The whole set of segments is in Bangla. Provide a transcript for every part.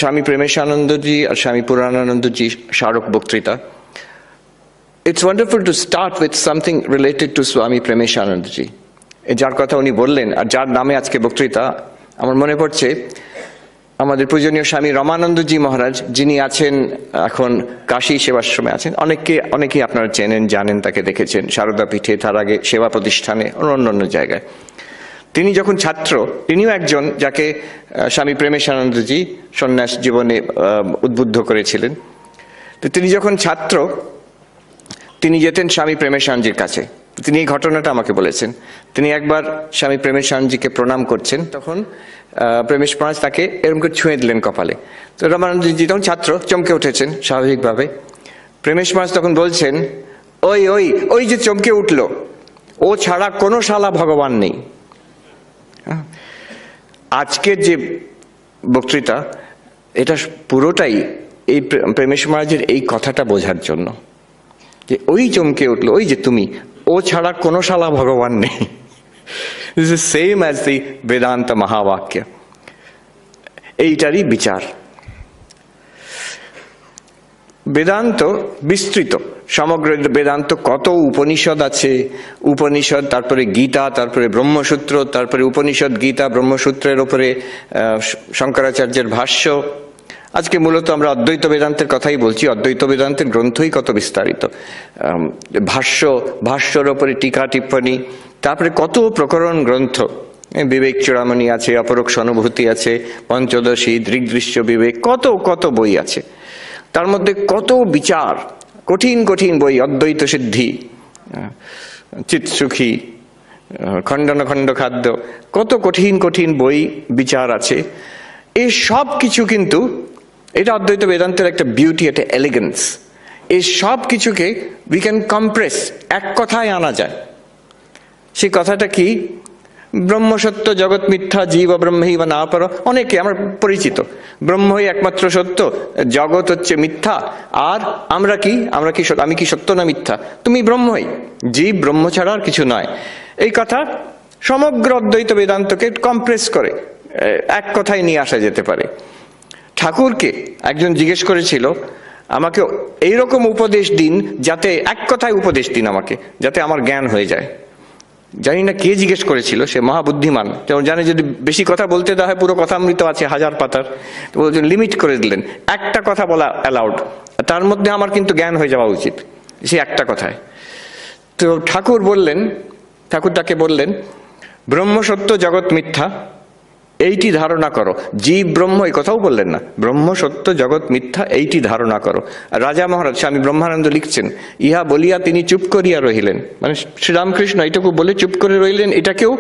Swami Premeshanandaji or Swami Purananandaji Sharok Bhaktrita. It's wonderful to start with something related to Swami Premeshanandaji. যার কথা উনি বললেন আর যার নামে আজকে বক্তৃতা, আমার মনে পড়ছে আমাদের পূজনীয় স্বামী রমানন্দজি মহারাজ, যিনি আছেন এখন কাশী সেবাশ্রমে আছেন। অনেকেই আপনারা চেনেন, জানেন, তাকে দেখেছেন সারদা পীঠে, তার আগে সেবা প্রতিষ্ঠানে, অন্য জায়গায়। তিনি যখন ছাত্র, তিনিও একজন যাকে স্বামী প্রেমেশানন্দজি সন্ন্যাস জীবনে উদ্বুদ্ধ করেছিলেন। তো তিনি যখন ছাত্র, তিনি যেতেন স্বামী প্রেমেশানজির কাছে। তিনি এই ঘটনাটা আমাকে বলেছেন। তিনি একবার স্বামী প্রেমেশানজিকে প্রণাম করছেন, তখন প্রেমেশ মহারাজ তাকে এরকম করে ছুঁয়ে দিলেন কপালে। তো রমানন্দজি তখন ছাত্র, চমকে উঠেছেন স্বাভাবিকভাবে। প্রেমেশ মহারাজ তখন বলছেন, ওই ওই ওই যে চমকে উঠলো, ও ছাড়া কোনো শালা ভগবান নেই। আজকের যে বক্তৃতা, এটা পুরোটাই এই প্রেমেশ মহারাজের এই কথাটা বোঝার জন্য, যে ওই চমকে উঠলো, ওই যে তুমি, ও ছাড়া কোনো শালা ভগবান নেই। This is same as the Vedanta Mahavakya. এইটারই বিচার। বেদান্ত বিস্তৃত, সমগ্র বেদান্ত কত উপনিষদ আছে, উপনিষদ, তারপরে গীতা, তারপরে ব্রহ্মসূত্র, তারপরে উপনিষদ, গীতা, ব্রহ্মসূত্রের উপরে শঙ্করাচার্যের ভাষ্য। আজকে মূলত আমরা অদ্বৈত বেদান্তের কথাই বলছি। অদ্বৈত বেদান্তের গ্রন্থই কত বিস্তারিত, ভাষ্যর ওপরে টিকা টিপ্পণী, তারপরে কত প্রকরণ গ্রন্থ, বিবেক চূড়ামণি আছে, অপরোক্ষ অনুভূতি আছে, পঞ্চদশী, দৃগ্দৃশ্য বিবেক, কত কত বই আছে। তার মধ্যে কত বিচার, কঠিন কঠিন বই, অদ্বৈত সিদ্ধি, চিৎসুখী, খণ্ডন খণ্ড খাদ্য, কত কঠিন কঠিন বই বিচার আছে। এই সব কিছু কিন্তু, এটা অদ্বৈত বেদান্তের একটা বিউটি, একটা এলিগেন্স। এই সব কিছুকে উই ক্যান কম্প্রেস, এক কথায় আনা যায়। সেই কথাটা কি? ব্রহ্মসত্য জগৎ মিথ্যা, জীব ব্রহ্মই বা না পারো। অনেকে আমার পরিচিত, ব্রহ্মই একমাত্র সত্য, জগৎ হচ্ছে মিথ্যা, আর আমরা কি, আমি কি সত্য না মিথ্যা? তুমি ব্রহ্মই, জীব ব্রহ্ম ছাড়া আর কিছু নয়। এই কথা সমগ্র অদ্বৈত বেদান্তকে কম্প্রেস করে এক কথায় নিয়ে আসা যেতে পারে। ঠাকুরকে একজন জিজ্ঞেস করেছিল, আমাকে এইরকম উপদেশ দিন, যাতে এক কথায় উপদেশ দিন আমাকে, যাতে আমার জ্ঞান হয়ে যায়। জানি না কে জিজ্ঞেস করেছিল, সে মহাবুদ্ধিমান, যেমন জানে যদি বেশি কথা বলতে দেওয়া হয় পুরো কথামৃত আছে 1000 পাতার, তো লিমিট করে দিলেন, একটা কথা বলা অ্যালাউড, তার মধ্যে আমার কিন্তু জ্ঞান হয়ে যাওয়া উচিত, সে একটা কথায়। তো ঠাকুর তাকে বললেন, ব্রহ্ম সত্য জগৎ মিথ্যা, এইটি ধারণা করো। জীব ব্রহ্ম এই কথাও বললেন না, ব্রহ্ম সত্য জগৎ মিথ্যা, এইটি ধারণা করো। রাজা মহারাজ স্বামী ব্রহ্মানন্দ লিখছেন, ইহা বলিয়া তিনি চুপ করিয়া রহিলেন। মানে শ্রীরামকৃষ্ণ এইটুকু বলে চুপ করে রইলেন, এটাকেও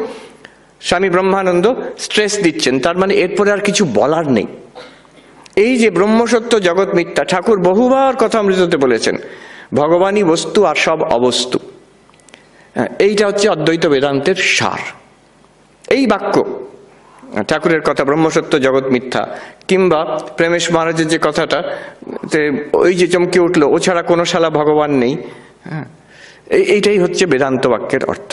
স্বামী ব্রহ্মানন্দ স্ট্রেস দিচ্ছেন। তার মানে এরপরে আর কিছু বলার নেই। এই যে ব্রহ্ম সত্য জগৎ মিথ্যা, ঠাকুর বহুবার কথামৃততে বলেছেন, ভগবানই বস্তু আর সব অবস্তু। এইটা হচ্ছে অদ্বৈত বেদান্তের সার। এই বাক্য ঠাকুরের কথা, ব্রহ্মসত্য জগৎ মিথ্যা, কিংবা প্রেমেশ মহারাজের যে কথাটা, ওই যে চমকে উঠলো, ও ছাড়া কোনো শালা ভগবান নেই, এইটাই হচ্ছে বেদান্ত বাক্যের অর্থ।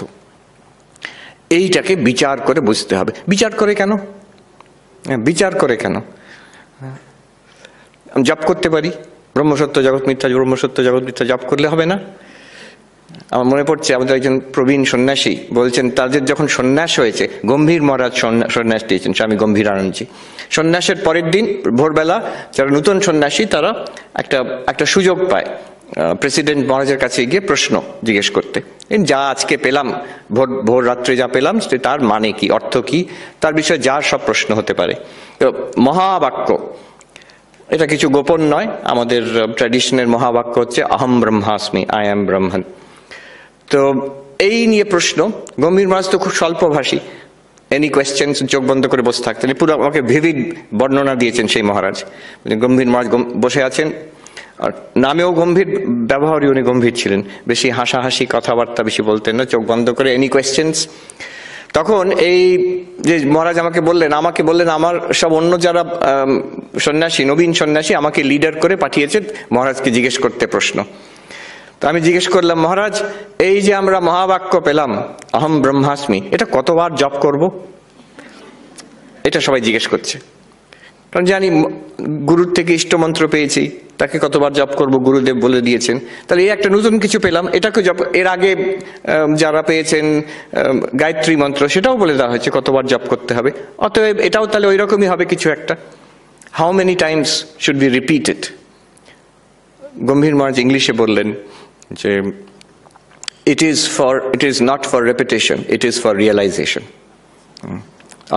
এইটাকে বিচার করে বুঝতে হবে। বিচার করে কেন? জপ করতে পারি, ব্রহ্মসত্য জগৎ মিথ্যা, ব্রহ্মসত্য জগৎ মিথ্যা জপ করলে হবে না? আমার মনে পড়ছে, আমাদের একজন প্রবীণ সন্ন্যাসী বলছেন, তাদের যখন সন্ন্যাস হয়েছে, গম্ভীর মহারাজ সন্ন্যাস দিয়েছেন, স্বামী গম্ভীরানন্দজি। সন্ন্যাসের পরের দিন ভোরবেলা যারা নতুন সন্ন্যাসী, তারা একটা সুযোগ পায় প্রেসিডেন্ট মহারাজের কাছে গিয়ে প্রশ্ন জিজ্ঞেস করতে। যা আজকে পেলাম, ভোর রাত্রে যা পেলাম, তার মানে কি, অর্থ কি, তার বিষয়ে যা সব প্রশ্ন হতে পারে। তো মহাবাক্য, এটা কিছু গোপন নয়, আমাদের ট্র্যাডিশনের মহাবাক্য হচ্ছে অহম ব্রহ্মাস্মি, আই এম ব্রহ্মণ। তো এই নিয়ে প্রশ্ন, গম্ভীর মহারাজ তো খুব স্বল্পভাষী, এনি কোয়েশ্চেন, চোখ বন্ধ করে বসে থাকতেন। পুরো আমাকে ভিভিড বর্ণনা দিয়েছেন সেই মহারাজ। গম্ভীর মহারাজ বসে আছেন, আর নামেও গম্ভীর, ব্যবহারই উনি গম্ভীর ছিলেন, বেশি হাসাহাসি কথাবার্তা বেশি বলতেন না, চোখ বন্ধ করে এনি কোয়েশ্চেন্স। তখন এই যে মহারাজ আমাকে বললেন, আমার সব অন্য যারা সন্ন্যাসী, নবীন সন্ন্যাসী, আমাকে লিডার করে পাঠিয়েছে মহারাজকে জিজ্ঞেস করতে প্রশ্ন। তো আমি জিজ্ঞেস করলাম, মহারাজ, এই যে আমরা মহাবাক্য পেলাম অহম ব্রহ্মাস্মি, এটা কতবার জপ করব? এটা সবাই জিজ্ঞেস করছে। কারণ জানি গুরুর থেকে ইষ্টমন্ত্র পেয়েছি, তাকে কতবার জপ করব গুরুদেব বলে দিয়েছেন, তাহলে এই একটা নতুন কিছু পেলাম, এটাকে জপ, এর আগে যারা পেয়েছেন গায়ত্রী মন্ত্র সেটাও বলে দেওয়া হয়েছে কতবার জপ করতে হবে, অতএব এটাও তাহলে ওই রকমই হবে কিছু একটা। How many times should be repeated? Gambhir Maharaj ইংলিশে বললেন যে it is not for repetition, it is for realization.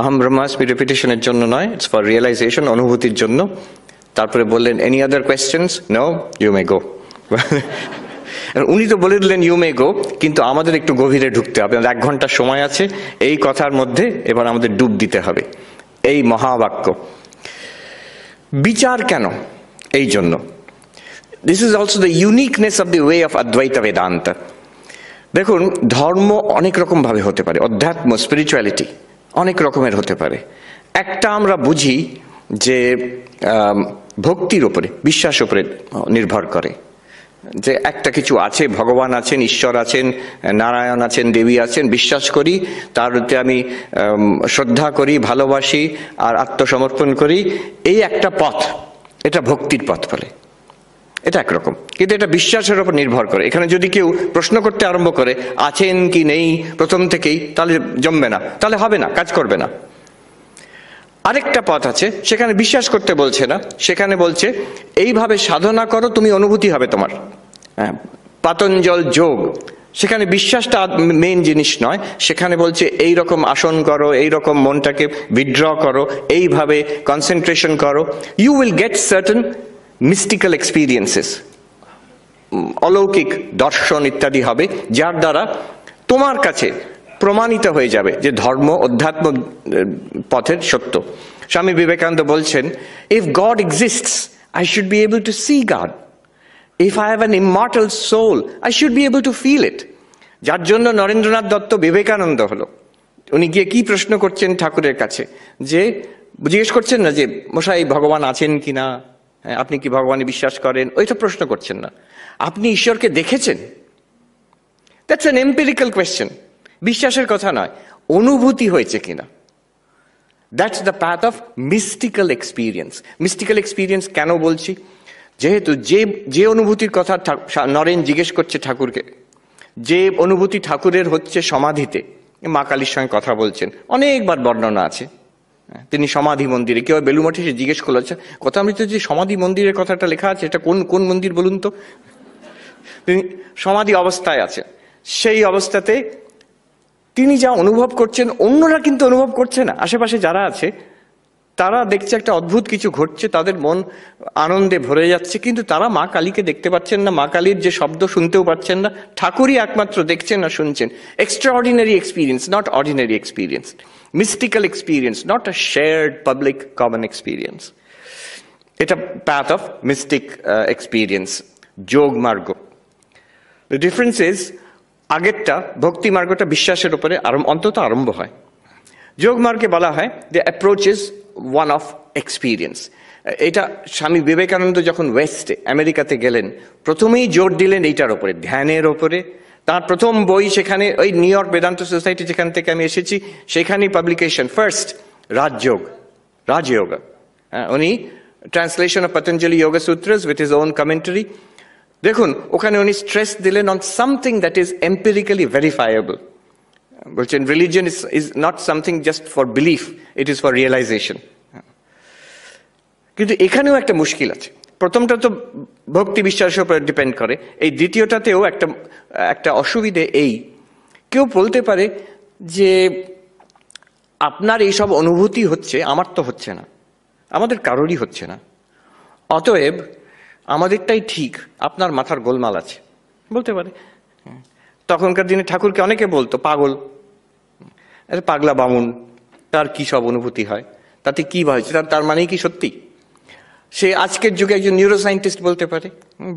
আহম ব্রহ্মাস্মি রিপিটেশনের জন্য নয়, ইটস ফর রিয়েলাইজেশন, অনুভূতির জন্য। তারপরে বললেন any other questions? No, you may go. উনি তো বলে দিলেন ইউ মে গো, কিন্তু আমাদের একটু গভীরে ঢুকতে হবে। 1 ঘন্টা সময় আছে এই কথার মধ্যে, এবার আমাদের ডুব দিতে হবে এই মহাবাক্য। বিচার কেন? এই জন্য this is also the uniqueness of the way of অদ্বৈত বেদান্ত। দেখুন, ধর্ম অনেক রকম ভাবে হতে পারে, অধ্যাত্ম স্পিরিচুয়ালিটি অনেক রকমের হতে পারে। একটা আমরা বুঝি যে ভক্তির উপরে, বিশ্বাস উপরে নির্ভর করে, যে একটা কিছু আছে, ভগবান আছেন, ঈশ্বর আছেন, নারায়ণ আছেন, দেবী আছেন, বিশ্বাস করি, তার প্রতি আমি শ্রদ্ধা করি, ভালোবাসি আর আত্মসমর্পণ করি, এই একটা পথ, এটা ভক্তির পথ বলে। এটা একরকম, কিন্তু এটা বিশ্বাসের উপর নির্ভর করে। এখানে যদি কেউ প্রশ্ন করতে আরম্ভ করে আছেন কি নেই প্রথম থেকেই, তাহলে জমবে না, তাহলে হবে না, কাজ করবে না। আরেকটা পথ আছে, সেখানে বিশ্বাস করতে বলছে না, সেখানে বলছে এইভাবে সাধনা করো, তুমি অনুভূতি হবে তোমার। পাতঞ্জল যোগ, সেখানে বিশ্বাসটা মেইন জিনিস নয়, সেখানে বলছে এই রকম আসন করো, এই রকম মনটাকে উইথড্র করো, এইভাবে কনসেন্ট্রেশন করো, you will get certain mystical experiences, অলৌকিক দর্শন ইত্যাদি হবে, যার দ্বারা তোমার কাছে প্রমাণিত হয়ে যাবে যে ধর্ম অধ্যাত্ম পথের সত্য। স্বামী বিবেকানন্দ বলছেন, if God exists I should be able to see God, if I have an immortal soul I should be able to feel it. যার জন্য নরেন্দ্রনাথ দত্ত বিবেকানন্দ হলো। উনি গিয়ে কি প্রশ্ন করছেন ঠাকুরের কাছে, যে জিজ্ঞেস করছেন না যে মশাই ভগবান আছেন কিনা, আপনি কি ভগবানে বিশ্বাস করেন, ওইটা প্রশ্ন করছেন না, আপনি ঈশ্বরকে দেখেছেন? দ্যাটস অ্যান এম্পিরিক্যাল কোয়েশ্চেন, বিশ্বাসের কথা নয়, অনুভূতি হয়েছে কিনা। That's the path of mystical experience. Mystical experience কেন বলছি? যেহেতু যে অনুভূতির কথা নরেন জিজ্ঞেস করছে ঠাকুরকে, যে অনুভূতি ঠাকুরের হচ্ছে সমাধিতে, মা কালীর সঙ্গে কথা বলছেন, অনেকবার বর্ণনা আছে, তিনি সমাধি মন্দিরে, কেউ বেলুমঠে সে জিজ্ঞেস করলো, আচ্ছা কথামৃতে যে সমাধি মন্দিরের কথাটা লেখা আছে, এটা কোন কোন মন্দির বলুন তো? তিনি সমাধি অবস্থায় আছেন, সেই অবস্থাতে তিনি যা অনুভব করছেন অন্যরা কিন্তু অনুভব করছে না। আশেপাশে যারা আছে তারা দেখছে একটা অদ্ভুত কিছু ঘটছে, তাদের মন আনন্দে ভরে যাচ্ছে, কিন্তু তারা মা কালীকে দেখতে পাচ্ছেন না, মা কালীর যে শব্দ শুনতেও পাচ্ছেন না, ঠাকুরই একমাত্র দেখছেন আর শুনছেন। Extraordinary experience, not ordinary experience. Mystical experience, not a shared public common experience. It's a path of mystic experience, যোগ মার্গ। The difference is, আগেরটা ভক্তি মার্গটা বিশ্বাসের উপরে অন্তত আরম্ভ হয়। যোগ মার্গে বলা হয় the approach is one of experience. এটা স্বামী বিবেকানন্দ যখন ওয়েস্টে আমেরিকাতে গেলেন, প্রথমেই জোর দিলেন এইটার উপরে, ধ্যানের ওপরে। তার প্রথম বই সেখানে, ওই নিউ ইয়র্ক বেদান্ত সোসাইটি যেখান থেকে আমি এসেছি, সেখানেই পাবলিকেশন ফার্স্ট রাজযোগ, রাজযোগ। উনি translation of Patanjali Yoga Sutras with his own commentary. দেখুন ওখানে উনি স্ট্রেস দিলেন on something that is empirically verifiable. বলছেন religion is not something just for belief, it is for realisation. কিন্তু এখানেও একটা মুশকিল আছে। প্রথমটা তো ভক্তি বিশ্বাসের উপর ডিপেন্ড করে, এই দ্বিতীয়টাতেও একটা অসুবিধে এই, কেউ বলতে পারে যে আপনার এইসব অনুভূতি হচ্ছে, আমার তো হচ্ছে না, আমাদের কারোরই হচ্ছে না, অতএব আমাদেরটাই ঠিক, আপনার মাথার গোলমাল আছে, বলতে পারে। তখনকার দিনে ঠাকুরকে অনেকে বলতো পাগল, পাগলা বামুন, তার কি সব অনুভূতি হয়, তাতে কি হয়েছে, তার মানেই কি সত্যি? সে আজকের যুগে একজন নিউরোসায়েন্টিস্ট বলতে পারে,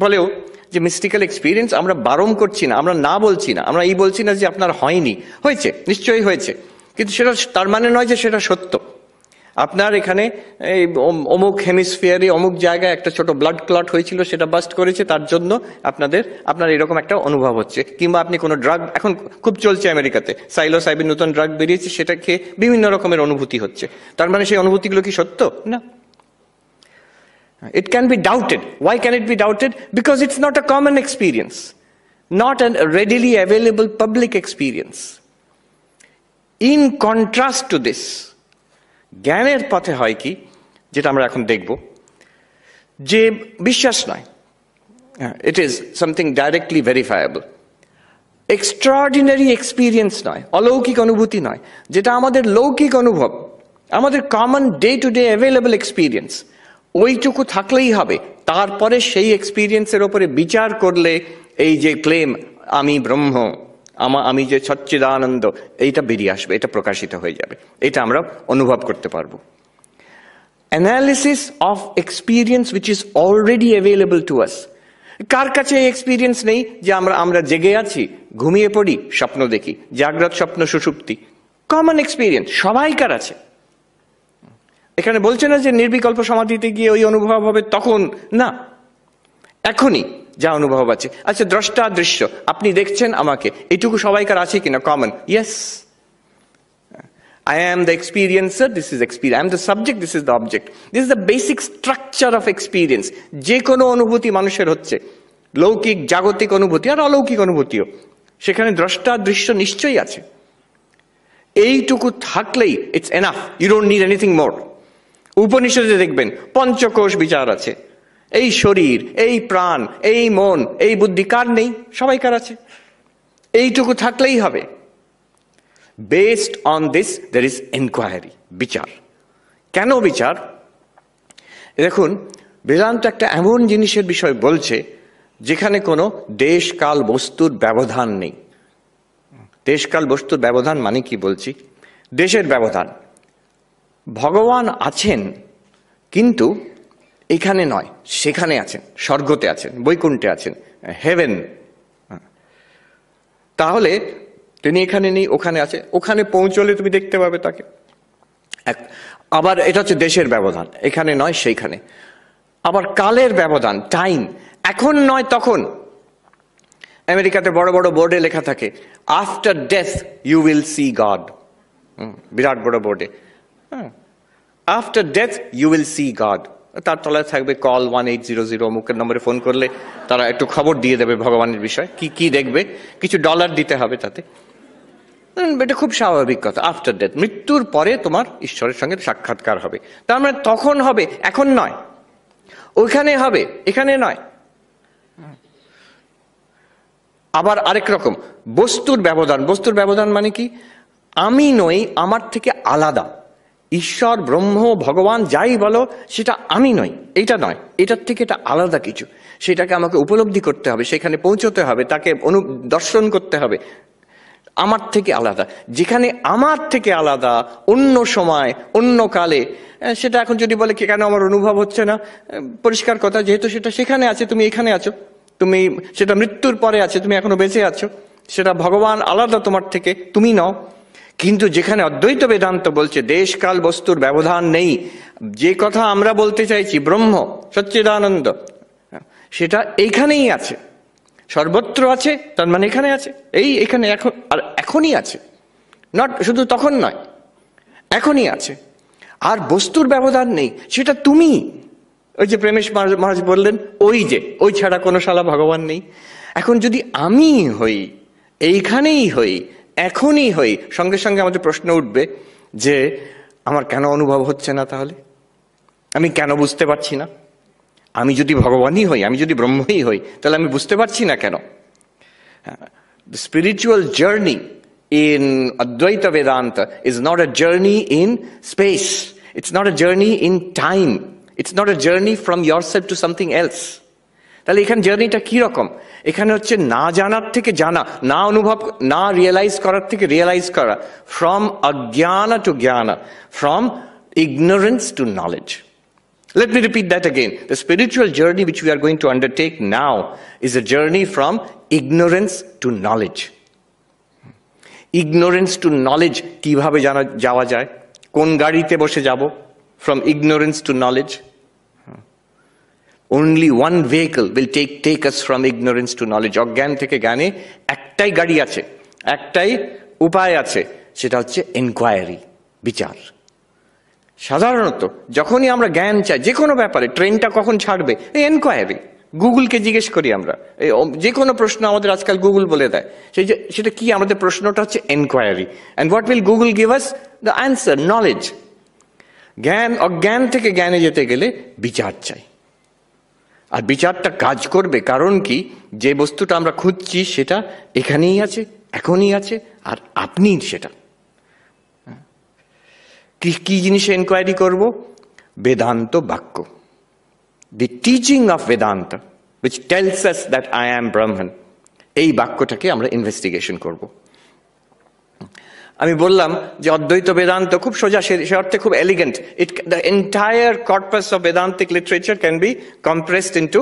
বলেও যে মিস্টিক্যাল এক্সপিরিয়েন্স আমরা বারণ করছি না, আমরা না বলছি না, আমরা এই বলছি না যে আপনার হয়নি, হয়েছে, নিশ্চয়ই হয়েছে, কিন্তু সেটা তার মানে নয় যে সেটা সত্য। আপনার এখানে এই অমুক হেমিসফিয়ারে অমুক জায়গায় একটা ছোট ব্লাড ক্লট হয়েছিল, সেটা বাস্ট করেছে, তার জন্য আপনার এরকম একটা অনুভব হচ্ছে। কিংবা আপনি কোনো ড্রাগ, এখন খুব চলছে আমেরিকাতে, সাইলোসাইবিন নতুন ড্রাগ বেরিয়েছে, সেটা খেয়ে বিভিন্ন রকমের অনুভূতি হচ্ছে, তার মানে সেই অনুভূতিগুলো কি সত্য? না, It can be doubted. Why can it be doubted? Because it's not a common experience, not a readily available public experience. In contrast to this, জ্ঞানের পথে হয় কি, যেটা আমরা এখন দেখব, যে বিশ্বাস নয়, it is something directly verifiable. Extraordinary experience নয়, অলৌকিক অনুভূতি নয়, যেটা আমাদের লৌকিক অনুভব, আমাদের common day to day available experience, ওইটুকু থাকলেই হবে। তারপরে সেই এক্সপিরিয়েন্সের ওপরে বিচার করলে এই যে ক্লেম আমি ব্রহ্ম, আমি যে সচ্চিদানন্দ, এইটা বেরিয়ে আসবে, এটা প্রকাশিত হয়ে যাবে, এটা আমরা অনুভব করতে পারবো। Analysis of experience which is already available to us. কার কাছে এই এক্সপিরিয়েন্স নেই যে আমরা জেগে আছি, ঘুমিয়ে পড়ি, স্বপ্ন দেখি, জাগ্রত স্বপ্ন সুষুপ্তি, কমন এক্সপিরিয়েন্স সবাইকার আছে। এখানে বলছে না যে নির্বিকল্প সমাধিতে গিয়ে ওই অনুভব হবে, তখন না, এখনই যা অনুভব আছে। আচ্ছা, দ্রষ্টা দৃশ্য, আপনি দেখছেন আমাকে, এটুকু সবাইকার আছে কিনা? Common, yes. I am the experiencer, this is experience. I am the subject, this is the object. This is the basic structure of experience. যে কোনো অনুভূতি মানুষের হচ্ছে, লৌকিক জাগতিক অনুভূতি আর অলৌকিক অনুভূতিও, সেখানে দ্রষ্টা দৃশ্য নিশ্চয়ই আছে। এইটুকু থাকলেই it's enough, you don't need anything more. উপনিষদে দেখবেন পঞ্চকোষ বিচার আছে, এই শরীর, এই প্রাণ, এই মন, এই বুদ্ধি কার নেই? সবাইকার আছে। এইটুকু থাকলেই হবে। Based on this, there is inquiry, বিচার। কেন বিচার? দেখুন, বেদান্ত একটা এমন জিনিসের বিষয় বলছে যেখানে কোনো দেশ কাল বস্তুর ব্যবধান নেই। দেশ কাল বস্তুর ব্যবধান মানে কি বলছি? দেশের ব্যবধান। ভগবান আছেন, কিন্তু এখানে নয়, সেখানে আছেন, স্বর্গতে আছেন, বৈকুণ্ঠে আছেন, হেভেন। তাহলে তিনি এখানে নেই, ওখানে আছে, ওখানে পৌঁছলে তুমি দেখতে পাবে তাকে। আবার এটা হচ্ছে দেশের ব্যবধান, এখানে নয় সেইখানে। আবার কালের ব্যবধান, টাইম, এখন নয় তখন। আমেরিকাতে বড় বড় বোর্ডে লেখা থাকে, after death you will see God, বিরাট বড় বোর্ডে, after death you will see God. তার তলায় থাকবে কল 1800, অমুকের নম্বরে ফোন করলে তারা একটু খবর দিয়ে দেবে ভগবানের বিষয়, কি কি দেখবে, কিছু ডলার দিতে হবে তাতে। এটা খুব স্বাভাবিক কথা। আফটার ডেথ, মৃত্যুর পরে তোমার ঈশ্বরের সঙ্গে সাক্ষাৎকার হবে। তার মানে তখন হবে, এখন নয়। ওইখানে হবে, এখানে নয়। আবার আরেক রকম বস্তুর ব্যবধান। বস্তুর ব্যবধান মানে কি? আমি নই, আমার থেকে আলাদা। ঈশ্বর, ব্রহ্ম, ভগবান যাই বলো, সেটা আমি নই, এইটা নয়, এটার থেকে এটা আলাদা কিছু। সেটাকে আমাকে উপলব্ধি করতে হবে, সেখানে পৌঁছতে হবে, তাকে দর্শন করতে হবে। আমার থেকে আলাদা, যেখানে আমার থেকে আলাদা অন্য সময়, অন্য কালে, সেটা এখন যদি বলে কেন আমার অনুভব হচ্ছে না, পরিষ্কার কথা, যেহেতু সেটা সেখানে আছে, তুমি এখানে আছো, তুমি সেটা মৃত্যুর পরে আছে, তুমি এখনো বেঁচে আছো, সেটা ভগবান আলাদা তোমার থেকে, তুমি নও। কিন্তু যেখানে অদ্বৈত বেদান্ত বলছে দেশ কাল বস্তুর ব্যবধান নেই, যে কথা আমরা বলতে চাইছি ব্রহ্ম সচ্চিদানন্দ, সেটা এইখানেই আছে, সর্বত্র আছে, তার মানে এখানে আছে, এখানে এখন, আর এখনই আছে, নট শুধু তখন নয়, এখনই আছে। আর বস্তুর ব্যবধান নেই, সেটা তুমি। ওই যে প্রেমেশ মহারাজ বললেন, ওই ছাড়া কোনো শালা ভগবান নেই। এখন যদি আমি হই, এইখানেই হই, এখনই হই, সঙ্গে সঙ্গে আমাদের প্রশ্ন উঠবে যে আমার কেন অনুভব হচ্ছে না? তাহলে আমি কেন বুঝতে পারছি না? আমি যদি ভগবানই হই, আমি যদি ব্রহ্মই হই, তাহলে আমি বুঝতে পারছি না কেন? The spiritual journey in Advaita Vedanta is not a journey in space. It's not a journey in time. It's not a journey from yourself to something else. তাহলে এখানে জার্নিটা কি রকম? এখানে হচ্ছে না জানার থেকে জানা, না অনুভব, না রিয়েলাইজ করার থেকে রিয়েলাইজ করা, ফ্রম অজ্ঞানা টু জ্ঞানা, from ignorance to knowledge. Let me repeat that again. The spiritual journey which we are going to undertake now is a journey from ignorance to knowledge. Ignorance to knowledge কিভাবে যাওয়া যায়? কোন গাড়িতে বসে যাব? From ignorance to knowledge. Only one vehicle will take us from ignorance to knowledge. অজ্ঞান থেকে জ্ঞানে একটাই গাড়ি আছে, একটাই উপায় আছে, সেটা হচ্ছে এনকোয়ারি, বিচার। সাধারণত যখনই আমরা জ্ঞান চাই যে কোনো ব্যাপারে, ট্রেনটা কখন ছাড়বে, এই এনকোয়ারি, গুগলকে জিজ্ঞেস করি আমরা, যে কোনো প্রশ্ন আমাদের আজকাল গুগল বলে দেয়, সেটা কি, আমাদের প্রশ্নটা হচ্ছে enquiry. And what will Google give us? The answer, knowledge. জ্ঞান, অজ্ঞান থেকে জ্ঞানে যেতে গেলে বিচার চাই, আর বিচারটা কাজ করবে। কারণ কি, যে বস্তুটা আমরা খুঁজছি সেটা এখানেই আছে, এখনই আছে, আর আপনি সেটা কি জিনিসে এনকোয়ারি করব? বেদান্ত বাক্য, the teaching of Vedanta which tells us that I am Brahman, এই বাক্যটাকে আমরা ইনভেস্টিগেশন করব। আমি বললাম যে অদ্বৈত বেদান্ত খুব সোজা, সে অর্থে খুব elegant. The entire corpus of বেদান্তিক literature can be compressed into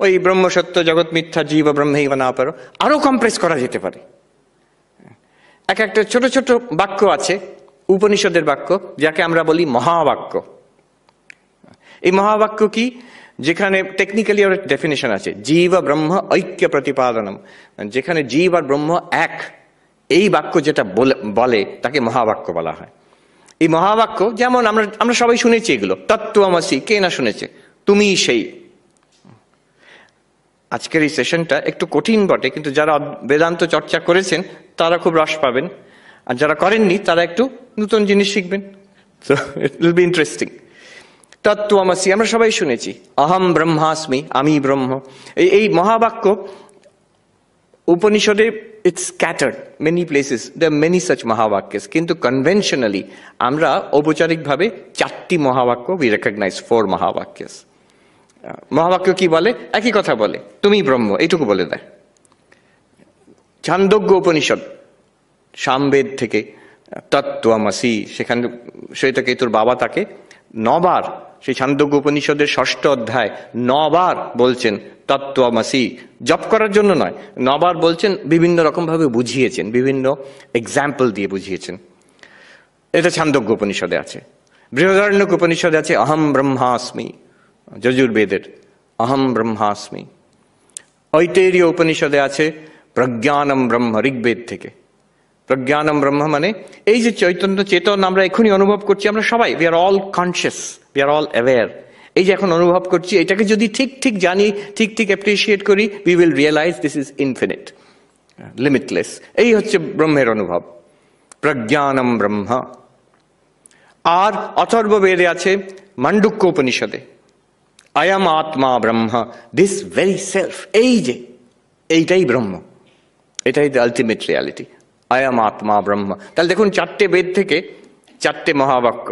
ওই ব্রহ্ম সত্য জগৎ মিথ্যা জীব ব্রহ্মৈব না পারো, আরো কম্প্রেস করা যেতে পারে। এক একটা ছোট ছোট বাক্য আছে উপনিষদের বাক্য, যাকে আমরা বলি মহাবাক্য। এই মহাবাক্য কি? যেখানে টেকনিক্যালি ওর ডেফিনেশন আছে, জীব ব্রহ্ম ঐক্য প্রতিপাদনম, যেখানে জীব আর ব্রহ্ম এক, এই বাক্য যেটা বলে তাকে মহাবাক্য বলা হয়। এই মহাবাক্য যেমন আমরা সবাই শুনেছি এগুলো, তত্ত্বমসি, কে না শুনেছে, তুমি সেই। আজকের এই সেশনটা একটু কঠিন বটে, কিন্তু যারা বেদান্ত চর্চা করেছেন তারা খুব রস পাবেন, আর যারা করেননি তারা একটু নতুন জিনিস শিখবেন। So it will be interesting. তত্ত্বমসি আমরা সবাই শুনেছি, অহম ব্রহ্মাস্মি, আমি ব্রহ্ম। এই মহাবাক্য উপনিষদে it's scattered many places, there are many such মহাবাক্যস, কিন্তু কনভেনশনালি আমরা ঔপচারিকভাবে 4টি মহাবাক্য we recognize 4 মহাবাক্যস। মহাবাক্য কি বলে? একই কথা বলে, তুমি ব্রহ্ম, এইটুকু বলে দেয়। ছান্দোগ্য উপনিষদ, সামবেদ থেকে তত্ত্বমসি, সেখানে শ্বেতকেতুর বাবা তাকে 9 বার, সেই ছান্দোগ্য উপনিষদের 6ষ্ঠ অধ্যায় 9 বার বলছেন তত্ত্বমসি, জপ করার জন্য নয়, 9 বার বলছেন, বিভিন্ন রকম ভাবে বুঝিয়েছেন, বিভিন্ন এক্সাম্পল দিয়ে বুঝিয়েছেন। এটা ছান্দোগ্য উপনিষদে আছে। বৃহদারণ্যক উপনিষদে আছে অহম ব্রহ্মাস্মি, যজুর্বেদের অহম ব্রহ্মাস্মি। ঐতেরীয় উপনিষদে আছে প্রজ্ঞানম ব্রহ্ম, ঋগ্বেদ থেকে। প্রজ্ঞানম ব্রহ্ম মানে এই যে চৈতন্য চেতন আমরা এখনই অনুভব করছি, আমরা সবাই, we are all conscious, we are all aware. এই যে এখন অনুভব করছি, এটাকে যদি ঠিক ঠিক জানি, ঠিক ঠিক অ্যাপ্রিসিয়েট করি, we will realise this is infinite, limitless. এই হচ্ছে ব্রহ্মের অনুভব, প্রজ্ঞানম ব্রহ্ম। আর অথর্ববেদে আছে মান্ডুক্য উপনিষদে অয়ম আত্মা ব্রহ্ম, দিস ভেরি সেলফ, এই যে এইটাই ব্রহ্ম, এটাই দ্য আলটিমেট রিয়ালিটি, অয়ম আত্মা ব্রহ্ম। তাহলে দেখুন 4টে বেদ থেকে 4টে মহাবাক্য,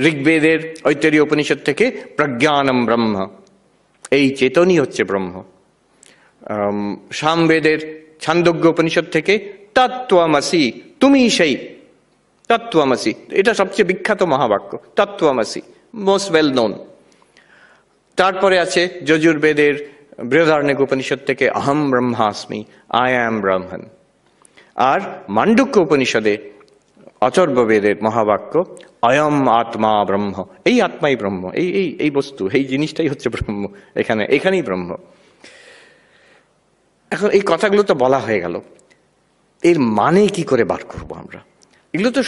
ঋগ্বেদের ঐতরীয় উপনিষদ থেকে প্রজ্ঞানম ব্রহ্ম, এই চেতনই হচ্ছে ব্রহ্ম। সামবেদের ছান্দোগ্য উপনিষদ থেকে তত্ত্বমসি, তুমি সেই, তত্ত্বমসি, এটা সবচেয়ে বিখ্যাত মহাবাক্য, তত্ত্বমসি, মোস্ট ওয়েল নোন। তারপরে আছে যজুর্বেদের বৃহদারণ্যক উপনিষদ থেকে অহম ব্রহ্মাস্মি, আই অ্যাম ব্রহ্মণ। আর মান্ডুক্য উপনিষদে অথর্ববেদের মহাবাক্য অয়ম আত্মা ব্রহ্ম, এই আত্মাই ব্রহ্ম, এই বস্তু, এই জিনিসটাই হচ্ছে ব্রহ্ম, এখানেই ব্রহ্ম। এখন এই কথাগুলো তো বলা হয়ে গেল, এর মানে কি করে বার করবো আমরা? এগুলো তো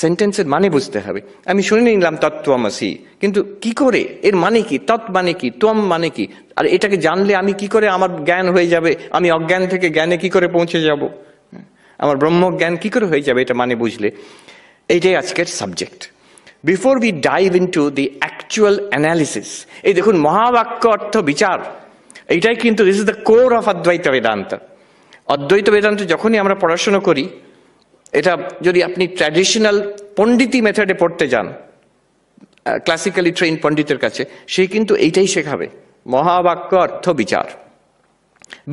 সেন্টেন্সের মানে বুঝতে হবে। আমি শুনে নিলাম তত্ত্বমসি, কিন্তু কি করে, এর মানে কি, তৎ মানে কি, ত্বম মানে কি, আর এটাকে জানলে আমি কি করে, আমার জ্ঞান হয়ে যাবে, আমি অজ্ঞান থেকে জ্ঞানে কি করে পৌঁছে যাব, আমার ব্রহ্ম জ্ঞান কি করে হয়ে যাবে, এটা মানে বুঝলে। এইটাই আজকের subject. Before we dive into the actual analysis, এই দেখুন মহাবাক্য অর্থ বিচার, এইটাই কিন্তু this is the core of অদ্বৈত বেদান্ত। অদ্বৈত বেদান্ত যখনই আমরা পড়াশোনা করি, এটা যদি আপনি ট্র্যাডিশনাল পণ্ডিতি মেথডে পড়তে যান, ক্লাসিক্যালি ট্রেন পণ্ডিতের কাছে, সে কিন্তু এইটাই শেখাবে, মহাবাক্য অর্থ বিচার,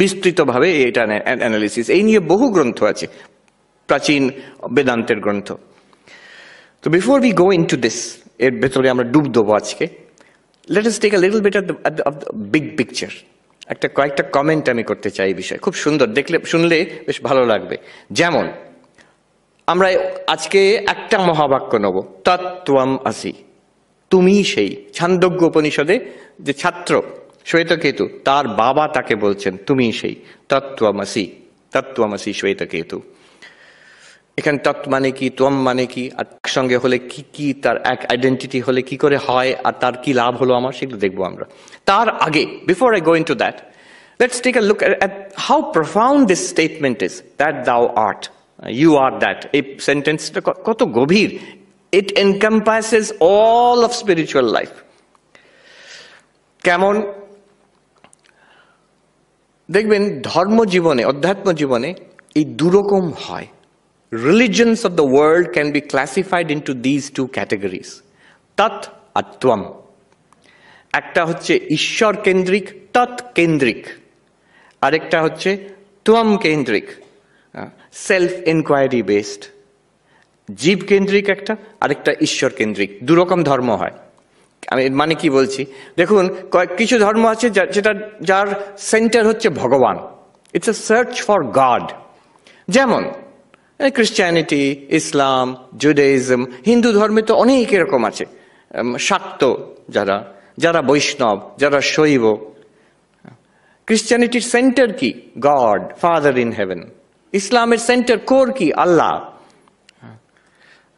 বিস্তৃতভাবে এটা অ্যানালিসিস। এই নিয়ে বহু গ্রন্থ আছে, প্রাচীন বেদান্তের গ্রন্থ। তো before we go into this, এর ভেতরে আমরা ডুব দেবো আজকে, let us take a little bit of the big picture. কয়েকটা কমেন্ট আমি করতে চাই এই বিষয়ে, খুব সুন্দর, শুনলে বেশ ভালো লাগবে। যেমন আমরা আজকে একটা মহাবাক্য নেব, তত্ত্বমসি, তুমি সেই। ছান্দোগ্য উপনিষদে যে ছাত্র শ্বেতকেতু, তার বাবা তাকে বলছেন তুমি সেই, তত্ত্বমসি, তত্ত্বমসি শ্বেতকেতু। এখানে তৎ মানে কি, ত্বম মানে কি, আর সঙ্গে হলে কি কি, তার এক আইডেন্টিটি হলে কি করে হয়, আর তার কি লাভ হলো আমার, সেগুলো দেখবো আমরা। তার আগে, before I go into that, let's take a look at how profound this statement is, that thou art, you are that. এই সেন্টেন্সটা কত গভীর। It encompasses all of spiritual life. কেমন দেখবেন ধর্ম জীবনে, অধ্যাত্ম জীবনে এই দুরকম হয়। Religions of the world can be classified into these two categories, tat R twam. একটা হচ্ছে ঈশ্বর কেন্দ্রিক, তৎ কেন্দ্রিক, আরেকটা হচ্ছে twam কেন্দ্রিক, সেলফ ইনকোয়ারি বেসড। জীব কেন্দ্রিক একটা, আরেকটা ঈশ্বর কেন্দ্রিক। দুরকম ধর্ম হয়। আমি মানে কি বলছি দেখুন, কিছু ধর্ম আছে যার সেন্টার হচ্ছে ভগবান, it's a search for god. যেমন ক্রিশ্চিয়ানিটি, ইসলাম, জুডাইজম, হিন্দু ধর্মে তো অনেক এরকম আছে। শাক্ত যারা বৈষ্ণব, যারা শৈব। ক্রিশ্চিয়ানিটির সেন্টার কি? God, father in heaven. ইসলামের সেন্টার কোর কি? আল্লাহ,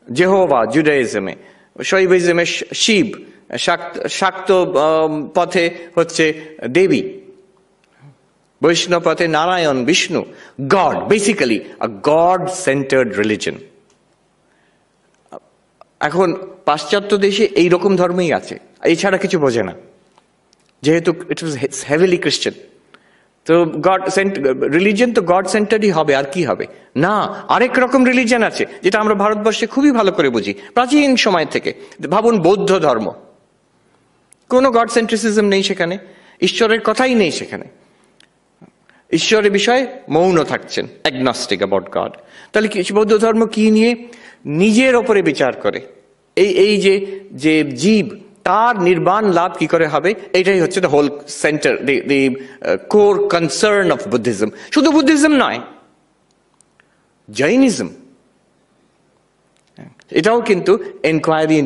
জেহোভা জুডাইজমে। শৈবিজমে শিব, শাক্ত পথে হচ্ছে দেবী, বৈষ্ণব পথে Narayan, Vishnu. God, basically a God centred religion. এখন পাশ্চাত্য দেশে এইরকম ধর্মই আছে, এছাড়া কিছু বোঝে না, যেহেতু ইট ওয়াজ হেভিলি ক্রিশ্চিয়ান। তো গড রিলিজন তো গড সেন্টারই হবে, আর কি হবে? না, আরেক রকম রিলিজন আছে যেটা আমরা ভারতবর্ষে খুবই ভালো করে বুঝি প্রাচীন সময় থেকে। ভাবুন বৌদ্ধ ধর্ম, কোনো গড সেন্ট্রিসিজম নেই সেখানে, ঈশ্বরের কথাই নেই সেখানে। ঈশ্বরের বিষয়ে মৌন থাকছেন, অ্যাগনস্টিক অ্যাবাউট গড। তাহলে বৌদ্ধ ধর্ম কি নিয়ে? নিজের ওপরে বিচার করে। এই যে জীব, তার নির্বাণ লাভ কি করে হবে, এটাই হচ্ছে the whole centre, the core concern of Buddhism. শুধু বুদ্ধিজম নয়, জৈনিজম, এটাও কিন্তু এনকোয়ারি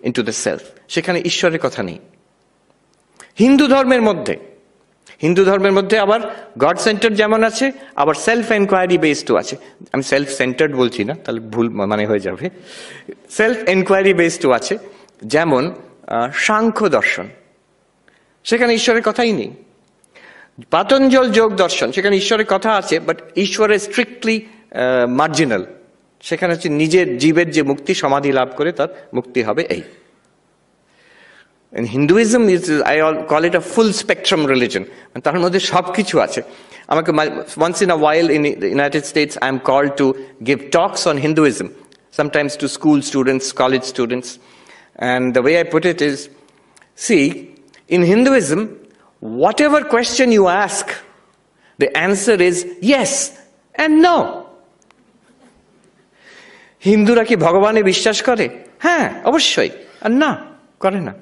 ইন্টু দ্য সেলফ। সেখানে ঈশ্বরের কথা নেই। হিন্দু ধর্মের মধ্যে আবার গড সেন্টার যেমন আছে, আবার সেলফ এনকোয়ারি বেসডও আছে। আমি সেলফ সেন্টার্ড বলছি না, তাহলে ভুল মানে হয়ে যাবে। সেলফ এনকোয়ারি বেসডও আছে, যেমন সাংখ্য দর্শন, সেখানে ঈশ্বরের কথাই নেই। পাতঞ্জল যোগ দর্শন, সেখানে ঈশ্বরের কথা আছে, বাট ঈশ্বরের স্ট্রিক্টলি মার্জিনাল। সেখানে হচ্ছে নিজের জীবের যে মুক্তি, সমাধি লাভ করে তার মুক্তি হবে, এই। And Hinduism is, I call it a full spectrum religion. তার মধ্যে সবকিছু আছে। আমাকে once in a while in the United States I am called to give talks on Hinduism, sometimes to school students, college students. And the way I put it is, see, in Hinduism, whatever question you ask, the answer is yes and no. হিন্দুরা কি ভগবানে বিশ্বাস করে? হ্যাঁ, অবশ্যই। আর না, করে না।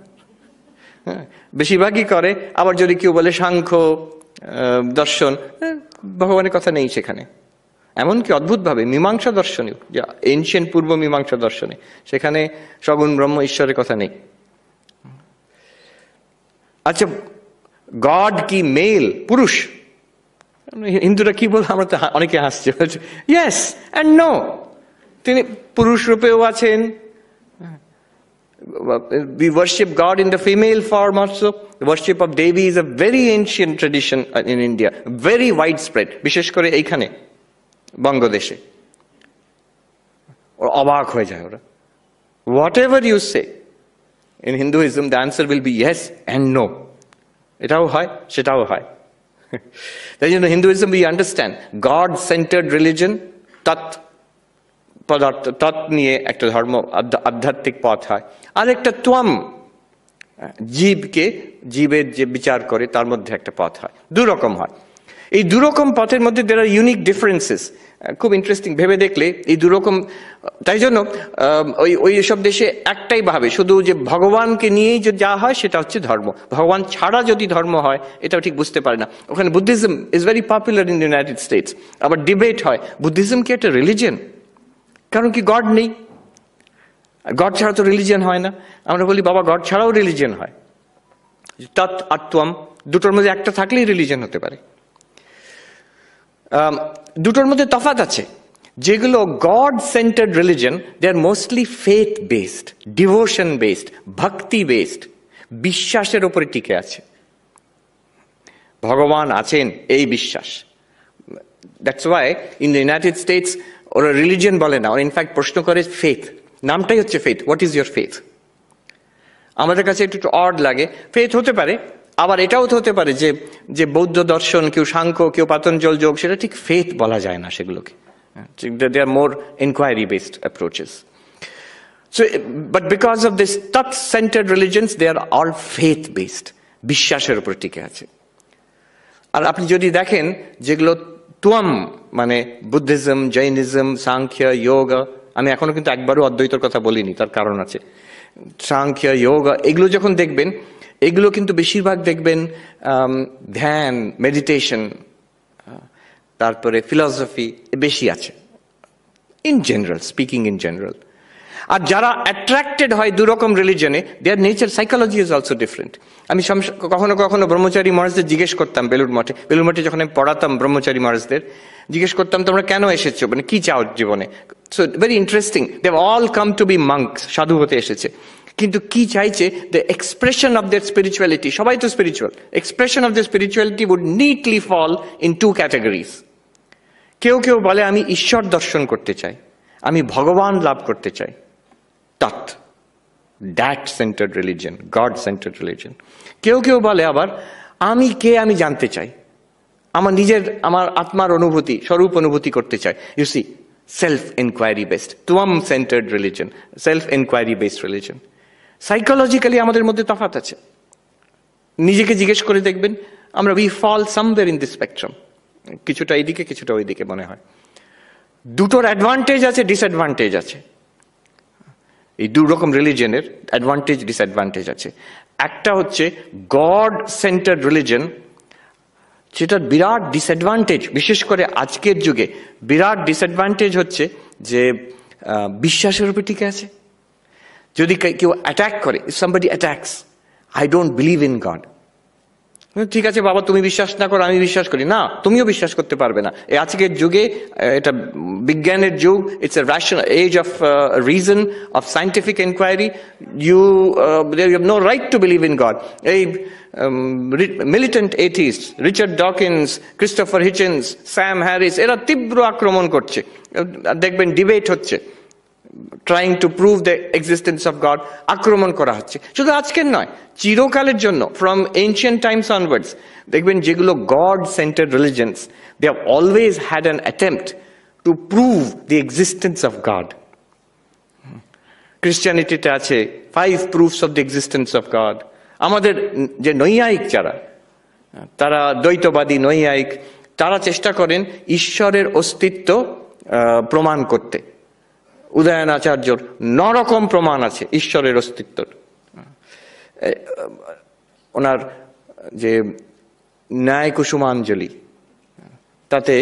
বেশিরভাগই করে। আবার যদি কেউ বলে সাংখ্য দর্শন, ভগবানের কথা নেই সেখানে। এমনকি অদ্ভুতভাবে মীমাংসা দর্শনেও, যা এনশিয়েন্ট পূর্ব মীমাংসা দর্শনে, সেখানে সগুণ ব্রহ্ম ঈশ্বরের কথা নেই। আচ্ছা, গড কি মেল, পুরুষ? হিন্দুরা কি বল, আমরা তো অনেকে হাসছে, ইয়েস অ্যান্ড নো। তিনি পুরুষ রূপেও আছেন। We worship God in the female form also. The worship of Devi is a very ancient tradition in India, very widespread, বিশেষ করে এইখানে বঙ্গদেশে। অবাক হয়ে যায় ওরা। Whatever you say in Hinduism, the answer will be yes and no. এটাও হয়, সেটাও হয়। তাই জন্য Hinduism, we understand God-centered religion, পদার্থ তৎ নিয়ে একটা ধর্ম, আধ্যাত্মিক পথ হয়। আর একটা ত্বম, জীবের যে বিচার করে তার মধ্যে একটা পথ হয়। দুরকম হয়। এই দুরকম পথের মধ্যে there are unique differences. খুব ইন্টারেস্টিং ভেবে দেখলে এই দুরকম। তাই জন্য ওই সব দেশে একটাই ভাবে, শুধু যে ভগবানকে নিয়েই যে যা হয় সেটা হচ্ছে ধর্ম, ভগবান ছাড়া যদি ধর্ম হয় এটাও ঠিক বুঝতে পারে না। ওখানে Buddhism is very popular in United states. আবার ডিবেট হয়, বুদ্ধিজম কি একটা রিলিজিয়ন? কারণ কি গড নেই, গড ছাড়া তো রিলিজিয়ন হয় না। আমরা বলি বাবা গড ছাড়াও রিলিজিয়ন হয়। তৎ আর ত্বম, দুটোর মধ্যে একটা থাকলেই রিলিজিয়ন হতে পারে। দুটোর মধ্যে তফাৎ আছে। যেগুলো God centred religion, they are mostly faith based, devotion based, bhakti based, বিশ্বাসের উপরে টিকে আছে। ভগবান আছেন এই বিশ্বাস। That's why in the United States ওরা রিলিজিয়ন বলে না, ওরা ইনফ্যাক্ট প্রশ্ন করে ফেথ, নামটাই হচ্ছে faith. What is your faith? আমাদের কাছে একটু অড লাগে। ফেথ হতে পারে, আবার এটাও তো হতে পারে যে বৌদ্ধ দর্শন, কেউ সাংখ্য, কেউ পাতঞ্জল যোগ, সেটা ঠিক ফেথ বলা যায় না সেগুলোকে। They are more inquiry-based approaches. So, but because of this Tat-centered religions, they are all faith-based. বিশ্বাসের উপর টিকে আছে। আর আপনি যদি দেখেন যেগুলো তুয়াম, মানে বুদ্ধিজম, জৈনিজম, সাংখ্য, যোগা, আমি এখনো কিন্তু একবারও অদ্বৈতর কথা বলিনি, তার কারণ আছে। সাংখ্য, যোগা, এগুলো যখন দেখবেন, এগুলো কিন্তু বেশিরভাগ দেখবেন ধ্যান, মেডিটেশন, তারপরে ফিলসফি বেশি আছে, in general, speaking in general. আর যারা অ্যাট্রাক্টেড হয় দুরকম রিলিজনে, their nature, psychology is also different. আমি কখনো কখনো ব্রহ্মচারী মহারাজদের জিজ্ঞেস করতাম বেলুড় মঠে যখন আমি পড়াতাম ব্রহ্মচারী মহারাজদের, জিজ্ঞেস করতাম তোমরা কেন এসেছো, মানে কি চাও জীবনে? So very interesting, they have all come to be monks, সাধু হতে এসেছে। কিন্তু কি চাইছে? The expression of their spirituality, সবাই তো spiritual, expression of the spirituality would neatly fall in two categories. কেউ কেউ বলে আমি ঈশ্বর দর্শন করতে চাই, আমি ভগবান লাভ করতে চাই, তৎ, that centred religion, god centred religion. কেউ কেউ বলে আবার আমি কে আমি জানতে চাই, আমার আত্মার অনুভূতি, স্বরূপ অনুভূতি করতে চাই। You see, self enquiry based, তুয়াম centred religion, self enquiry based religion. Psychologically আমাদের মধ্যে তফাৎ আছে। নিজেকে জিজ্ঞেস করে দেখবেন, আমরা we fall somewhere in this spectrum, কিছুটা এইদিকে কিছুটা ওইদিকে মনে হয়। দুটোর অ্যাডভান্টেজ আছে, ডিসঅ্যাডভান্টেজ আছে। এই দু রকম রিলিজনের অ্যাডভান্টেজ ডিসঅ্যাডভান্টেজ আছে। একটা হচ্ছে গড সেন্টার্ড রিলিজন, যেটার বিরাট ডিসঅ্যাডভান্টেজ, বিশেষ করে আজকের যুগে বিরাট ডিসঅ্যাডভান্টেজ হচ্ছে যে বিশ্বাসের উপর টিকে আছে। যদি কেউ অ্যাটাক করে, somebody attacks, I don't believe in God, ঠিক আছে বাবা তুমি বিশ্বাস না করো, আমি বিশ্বাস করি না, তুমিও বিশ্বাস করতে পারবে না। এই আজকের যুগে, এটা বিজ্ঞানের যুগ, it's a rational age of reason, of scientific enquiry. You have no right to believe in God. এই militant atheist, Richard Dawkins, Christopher Hitchens, Sam Harris, এরা তীব্র আক্রমণ করছে। দেখবেন ডিবেট হচ্ছে, trying to prove the existence of God, আক্রমণ করা হচ্ছে। শুধু আজকের নয়, চিরকালের জন্য, from ancient times onwards, দেখবেন যেগুলো God centered religions, they have always had an attempt to prove the existence of God. Christianity-তে আছে 5 proofs of the existence of God. আমাদের যে নৈয়ায়িক যারা, তারা দ্বৈতবাদী নৈয়ায়িক, তারা চেষ্টা করেন ঈশ্বরের অস্তিত্ব প্রমাণ করতে। উদয়ন আচার্যর 9 রকম প্রমাণ আছে ঈশ্বরের অস্তিত্বর। ওনার যে ন্যায় কুসুমাঞ্জলি, তাতে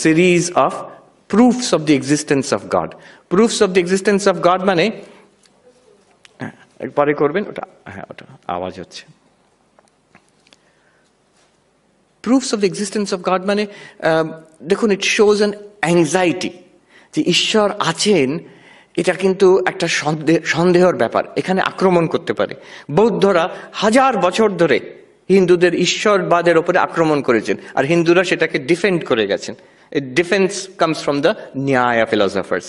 series of proofs of the existence of god. Proofs of the existence of god মানে, পরে করবেন ওটা, হ্যাঁ ওটা আওয়াজ হচ্ছে। Proofs of the existence of god মানে দেখুন, ইট শোজ অ্যান অ্যাংজাইটি যে ঈশ্বর আছেন, এটা কিন্তু একটা সন্দেহের ব্যাপার, এখানে আক্রমণ করতে পারে। বৌদ্ধরা 1000 বছর ধরে হিন্দুদের ঈশ্বরবাদের উপরে আক্রমণ করেছেন, আর হিন্দুরা সেটাকে ডিফেন্ড করে গেছেন। ডিফেন্স কামস ফ্রম দ্য ন্যায় philosophers.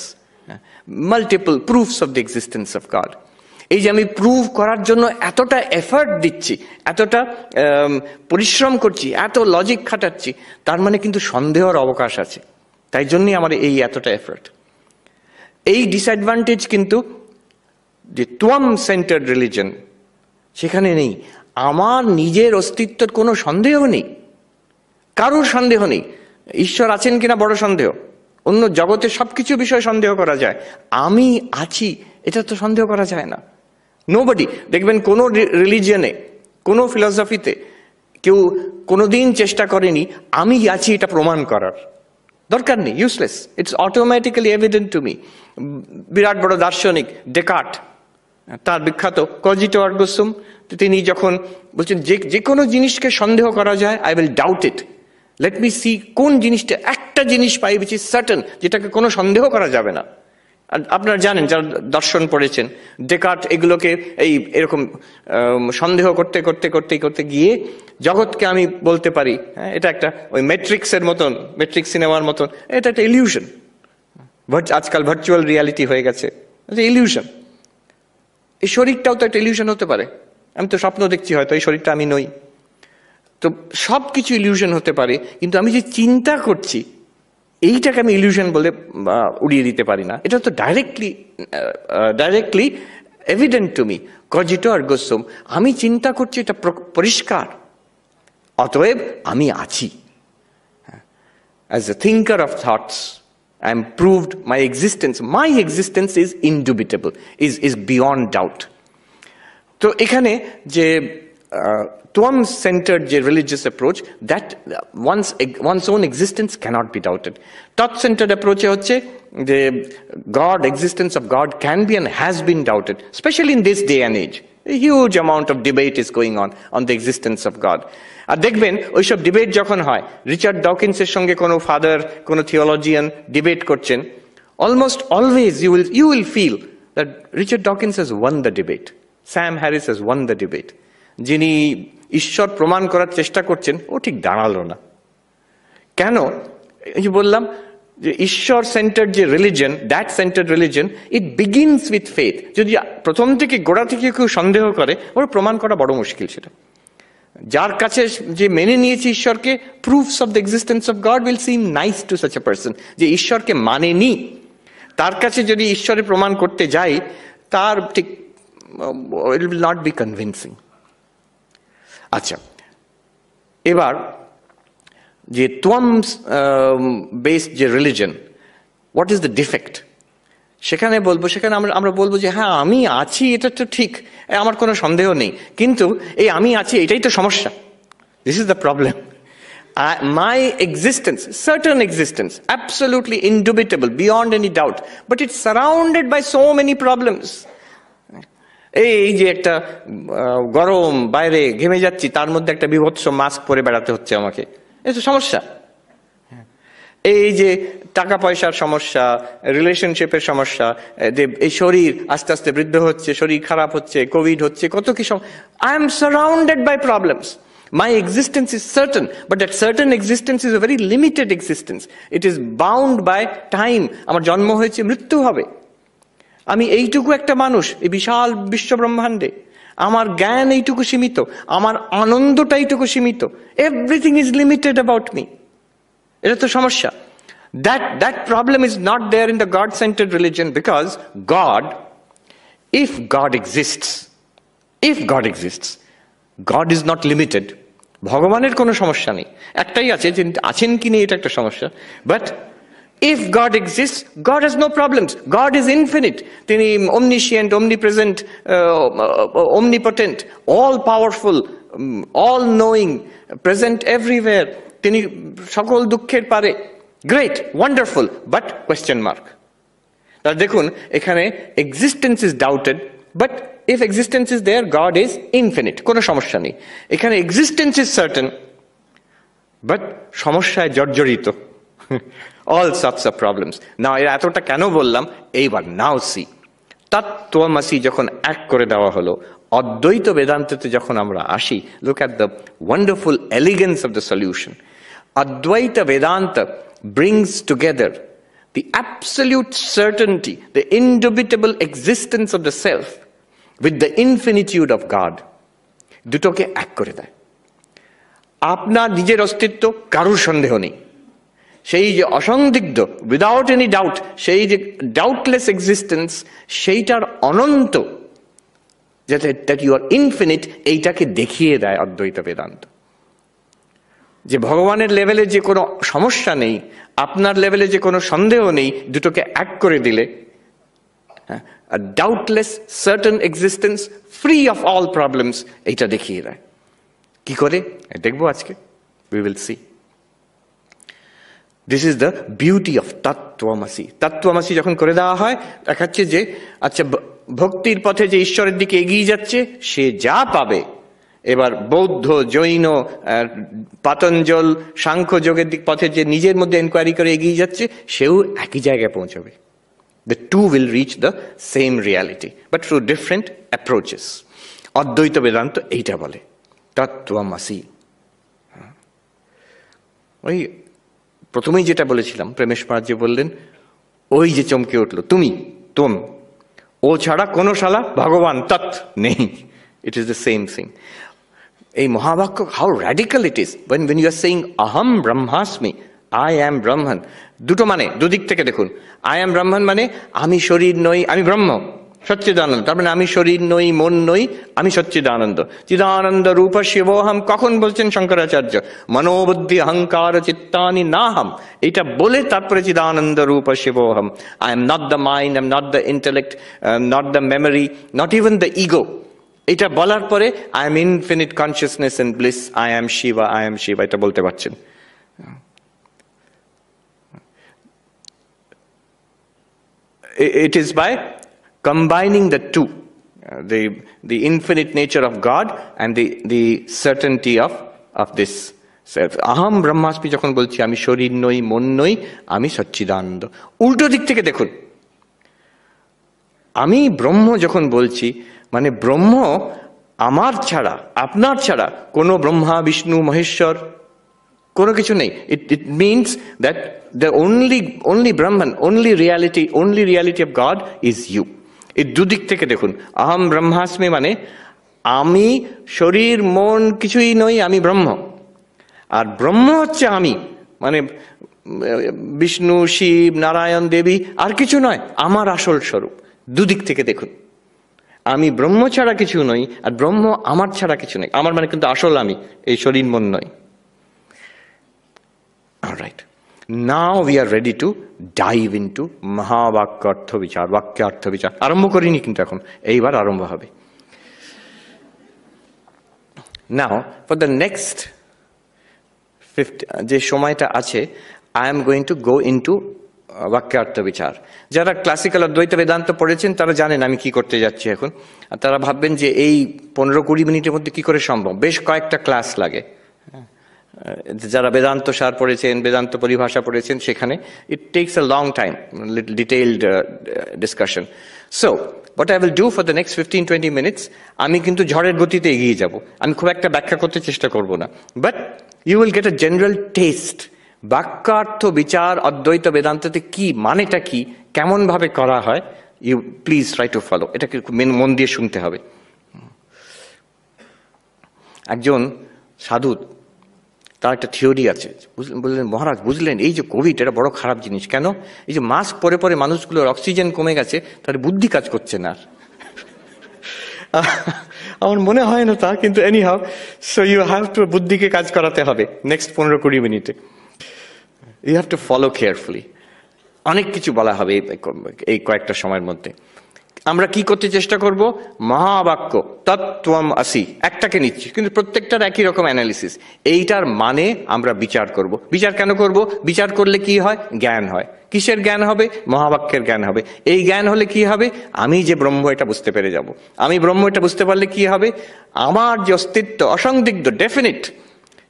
Multiple proofs of the existence of god. এই যে আমি প্রুভ করার জন্য এতটা এফার্ট দিচ্ছি, এতটা পরিশ্রম করছি, এত লজিক খাটাচ্ছি, তার মানে কিন্তু সন্দেহের অবকাশ আছে। তাই জন্যই আমার এই এতটা এফার্ট। এই ডিসঅ্যাডভান্টেজ কিন্তু যে তুয়াম সেন্টার্ড রিলিজন, সেখানে নেই। আমার নিজের অস্তিত্বের কোনো সন্দেহ নেই, কারোর সন্দেহ নেই। ঈশ্বর আছেন কিনা বড় সন্দেহ, অন্য জগতের সবকিছু বিষয়ে সন্দেহ করা যায়, আমি আছি এটা তো সন্দেহ করা যায় না। নোবডি, দেখবেন কোনো রিলিজিয়নে, কোনো ফিলসফিতে কেউ কোনোদিন চেষ্টা করেনি আমি আছি এটা প্রমাণ করার। দরকার নেই, useless, it's automatically evident to me. বিরাট বড় দার্শনিক ডেকার্ট, তার বিখ্যাত কজিটো আর্গো সুম, তিনি যখন বলছেন যে কোনো জিনিসকে সন্দেহ করা যায়, I will doubt it, let me see কোন জিনিসটা, একটা জিনিস পাই which is certain, যেটাকে কোনো সন্দেহ করা যাবে না। আর আপনারা জানেন যারা দর্শন পড়েছেন, ডেকার্ট এগুলোকে এরকম সন্দেহ করতে করতে করতে করতে গিয়ে জগৎকে আমি বলতে পারি, হ্যাঁ এটা একটা ওই ম্যাট্রিক্সের মতন, ম্যাট্রিক্স সিনেমার মতন, এটা একটা ইলিউশন। আজকাল ভার্চুয়াল রিয়ালিটি হয়ে গেছে, এটা ইলিউশন। এই শরীরটাও তো একটা ইলিউশন হতে পারে, আমি তো স্বপ্ন দেখছি হয়তো এই শরীরটা আমি নই। তো সব কিছু ইলিউশন হতে পারে, কিন্তু আমি যে চিন্তা করছি এইটাকে আমি ইলিউশন বলে উড়িয়ে দিতে পারি না। এটা তো directly evident to me, cogito ergo sum, আমি চিন্তা করছি, এটা পরিষ্কার, অতএব আমি আছি। As a thinker of thoughts, I am proved my existence is indubitable, is beyond doubt. তো এখানে যে Twam centered যে religious approach, that one's own existence cannot be doubted. Tat centered approach হচ্ছে যে existence of God can be and has been doubted, especially in this day and age. A huge amount of debate is going on the existence of God. আর দেখবেন ওইসব ডিবেট যখন হয়, রিচার্ড ডকিন্সের সঙ্গে কোনো ফাদার, কোনো থিওলজিয়ান ডিবেট করছেন, almost always you will feel that Richard Dawkins has won the debate, Sam Harris has won the debate. যিনি ঈশ্বর প্রমাণ করার চেষ্টা করছেন ও ঠিক দাঁড়ালো না। কেন? এই যে বললাম যে ঈশ্বর সেন্টার্ড যে religion, that centred religion, it begins with faith. যদি প্রথম থেকে গোড়া থেকে কেউ সন্দেহ করে, ওর প্রমাণ করা বড় মুশকিল। সেটা যার কাছে যে মেনে নিয়েছে ঈশ্বরকে, proofs of the existence of god will SIM nice to such a person. যে ঈশ্বরকে মানেনি, তার কাছে যদি ঈশ্বরের প্রমাণ করতে যাই, তার ঠিক it will not be convincing. আচ্ছা, এবার যে তোয়াম বেসড যে religion, what is the defect, সেখানে আমরা বলবো যে হ্যাঁ আমি আছি, এটা তো ঠিক, আমার কোনো সন্দেহ নেই, কিন্তু এই আমি আছি এটাই তো সমস্যা। This is the problem. My existence, certain existence, absolutely indubitable, beyond any doubt, but it's surrounded by so many problems. এই যে একটা গরম, বাইরে ঘেমে যাচ্ছি, তার মধ্যে একটা বিভৎস মাস্ক পরে বেড়াতে হচ্ছে আমাকে, এই তো সমস্যা। এই যে টাকা পয়সার সমস্যা, রিলেশনশিপের সমস্যা, এই শরীর আস্তে আস্তে বৃদ্ধ হচ্ছে, শরীর খারাপ হচ্ছে, কোভিড হচ্ছে, কত কি I am surrounded by problems. My existence is certain, but that certain existence is a very limited existence. It is bound by time. আমার জন্ম হয়েছে, মৃত্যু হবে। আমি এইটুকু একটা মানুষ এই বিশাল বিশ্ব ব্রহ্মাণ্ডে, আমার জ্ঞান এইটুকু সীমিত, আমার আনন্দটা এইটুকু সীমিত। Everything is limited about me. এটা তো সমস্যা। That problem is not there in the God-centered religion, because if God exists, God is not limited. ভগবানের কোনো সমস্যা নেই, একটাই আছে যে আছেন কি নেই এটা একটা সমস্যা। But if God exists, God has no problems. God is infinite. তিনি omniscient, omnipresent, omnipotent, all powerful, all knowing, present everywhere. তিনি সকল দুঃখের পারে। Great, wonderful, but question mark. তাহলে দেখুন এখানে existence is doubted, but if existence is there, God is infinite, কোনো সমস্যা নেই। এখানে এক্সিস্টেন্স ইজ সার্টেন, বাট সমস্যায় জর্জরিত। All sorts of problems. না, এর এতটা কেন বললাম, এইবার নাও সি, তত্ত্বমসি যখন এক করে দেওয়া হলো, অদ্বৈত বেদান্ততে যখন আমরা আসি, look at the wonderful elegance of the solution. Advaita Vedanta brings together the absolute certainty, the indubitable existence of the self with the infinitude of God. দুটোকে এক করে দেয়। আপনার নিজের অস্তিত্ব কারুর সন্দেহ নেই, সেই যে অসন্দিগ্ধ, উইদাউট এনি ডাউট, সেই যে ডাউটলেস এক্সিস্টেন্স, সেইটার অনন্ত, যাতে দ্যাট ইউ আর ইনফিনিট, এইটাকে দেখিয়ে দেয় অদ্বৈত বেদান্ত। যে ভগবানের লেভেলে যে কোনো সমস্যা নেই, আপনার লেভেলে যে কোনো সন্দেহ নেই, দুটোকে এক করে দিলে doubtless certain existence, free of all problems, এইটা দেখিয়ে দেয়। কি করে দেখবো আজকে, we will see. This is the beauty of তত্ত্বমসি। তত্ত্বমসি যখন করে দেওয়া হয়, দেখাচ্ছে যে আচ্ছা ভক্তির পথে যে ঈশ্বরের দিকে এগিয়ে যাচ্ছে, সে যা পাবে এবার বৌদ্ধ, জৈন, পাতঞ্জল, সাংখ্য যোগের দিক পথে যে নিজের মধ্যে এনকোয়ারি করে এগিয়ে যাচ্ছে, সেও একই জায়গায় পৌঁছবে। The two will reach the same reality, but through different approaches. অদ্বৈত বেদান্ত এইটা বলে, তত্ত্বমসি। ওই প্রথমেই যেটা বলেছিলাম, প্রেমেশ মহারাজ যে বললেন, ওই যে চমকে উঠলো, তুমি, তোম, ও ছাড়া কোন শালা ভগবান তৎ নেই। It is the same thing. এই মহাবাক্য, how radical it is when you are saying aham brahmasmi, I am Brahman। দুটো মানে, দুদিক থেকে দেখুন। I am Brahman মানে আমি শরীর নই, আমি ব্রহ্ম, সচ্চিদানন্দ। তার মানে আমি শরীর নই, মন নই, আমি সচ্চিদানন্দ, চিদানন্দ রূপ শিবোহম। কখন বলছেন শঙ্করাচার্য? মনোবুদ্ধি অহংকার চিত্তানি নাহম, এটা বলে তারপরে চিদানন্দ রূপ শিবোহম। I am not the mind, I am not the intellect, not the memory, not even the ego। এটা বলার পরে I am infinite consciousness and bliss, I am Shiva, I am Shiva, এটা বলতে পারছেন। It is by combining the two, the infinite nature of God and the certainty of this self. Aham brahmasmi যখন বলছি, আমি শরীর নই, মন নই, আমি সচ্চিদানন্দ। উল্টো দিক থেকে দেখুন, আমি ব্রহ্ম যখন বলছি, মানে ব্রহ্ম আমার ছাড়া, আপনার ছাড়া কোনো ব্রহ্মা, বিষ্ণু, মহেশ্বর কোনো কিছু নেই। It means that the only Brahman, only reality of God is you. এই দুদিক থেকে দেখুন, আহম ব্রহ্মাস্মি মানে আমি শরীর মন কিছুই নই, আমি ব্রহ্ম। আর ব্রহ্ম হচ্ছে আমি, মানে বিষ্ণু, শিব, নারায়ণ, দেবী আর কিছু নয়, আমার আসল স্বরূপ। দুদিক থেকে দেখুন, আমি ব্রহ্ম ছাড়া কিছু নই, আর ব্রহ্ম আমার ছাড়া কিছু নেই। আমার মানে কিন্তু আসল আমি, এই শরীর মন নয়। All right. Now we are ready to dive into মহাবাক্যার্থ বিচার, বাক্যার্থ বিচার। আরম্ভ করিনি কিন্তু এখন, এইবার আরম্ভ হবে। Now for the next 50 যে সময়টা আছে, I am going to go into বাক্যার্থ বিচার। যারা ক্লাসিক্যাল অদ্বৈত বেদান্ত পড়েছেন তারা জানেন আমি কি করতে যাচ্ছি এখন। আর তারা ভাববেন যে এই 15-20 মিনিটের মধ্যে কি করে সম্ভব, বেশ কয়েকটা ক্লাস লাগে। যারা বেদান্ত সার পড়েছেন, বেদান্ত পরিভাষা পড়েছেন, সেখানে it takes a long time, detailed discussion. So what I will do for the next 15-20 minutes, আমি কিন্তু ঝড়ের গতিতে এগিয়ে যাব, আমি খুব একটা ব্যাখ্যা করতে চেষ্টা করব না, but you will get a general taste। বাক্যার্থ বিচার অদ্বৈত বেদান্ততে কি, মানেটা কি, কেমন ভাবে করা হয়, you please try to follow। এটাকে মন দিয়ে শুনতে হবে। একজন সাধু, তার একটা থিওরি আছে, বললেন মহারাজ বুঝলেন, এই যে কোভিড, এটা বড় খারাপ জিনিস। কেন? এই যে মাস্ক পরে পরে মানুষগুলোর অক্সিজেন কমে গেছে, তার বুদ্ধি কাজ করছে না। আমার মনে হয় না তা, কিন্তু anyhow, so you have to বুদ্ধিকে কাজ করাতে হবে নেক্সট 15-20 মিনিটে। You have to follow carefully. অনেক কিছু বলা হবে এই কয়েকটা সময়ের মধ্যে। আমরা কি করতে চেষ্টা করব? মহাবাক্য তত্ত্বম আসি একটাকে নিচ্ছি, কিন্তু প্রত্যেকটার একই রকম অ্যানালিসিস। এইটার মানে আমরা বিচার করব। বিচার কেন করব? বিচার করলে কি হয়? জ্ঞান হয়। কিসের জ্ঞান হবে? মহাবাক্যের জ্ঞান হবে। এই জ্ঞান হলে কি হবে? আমি যে ব্রহ্ম এটা বুঝতে পেরে যাব। আমি ব্রহ্ম এটা বুঝতে পারলে কি হবে? আমার যে অস্তিত্ব অসন্দিগ্ধ, ডেফিনিট,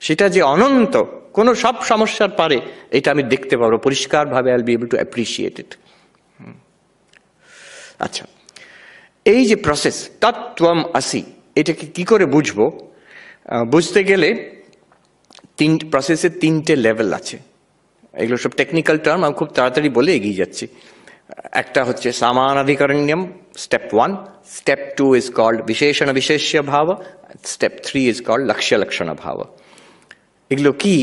সেটা যে অনন্ত, কোনো সব সমস্যার পারে, এটা আমি দেখতে পারবো পরিষ্কারভাবে। I will be able two appreciate it. আচ্ছা, এই যে প্রসেস তত্ত্বম আসি, এটাকে কি করে বুঝবো? বুঝতে গেলে প্রসেসের 3টে লেভেল আছে। এগুলো সব টেকনিক্যাল টার্ম, আমি খুব তাড়াতাড়ি বলে এগিয়ে যাচ্ছি। একটা হচ্ছে সামানাধিকরণ্যম, স্টেপ 1। স্টেপ 2 ইজ কল্ড বিশেষণ বিশেষ্য ভাব। স্টেপ 3 ইজ কল্ড লক্ষ্য লক্ষণ ভাব। এগুলো কি?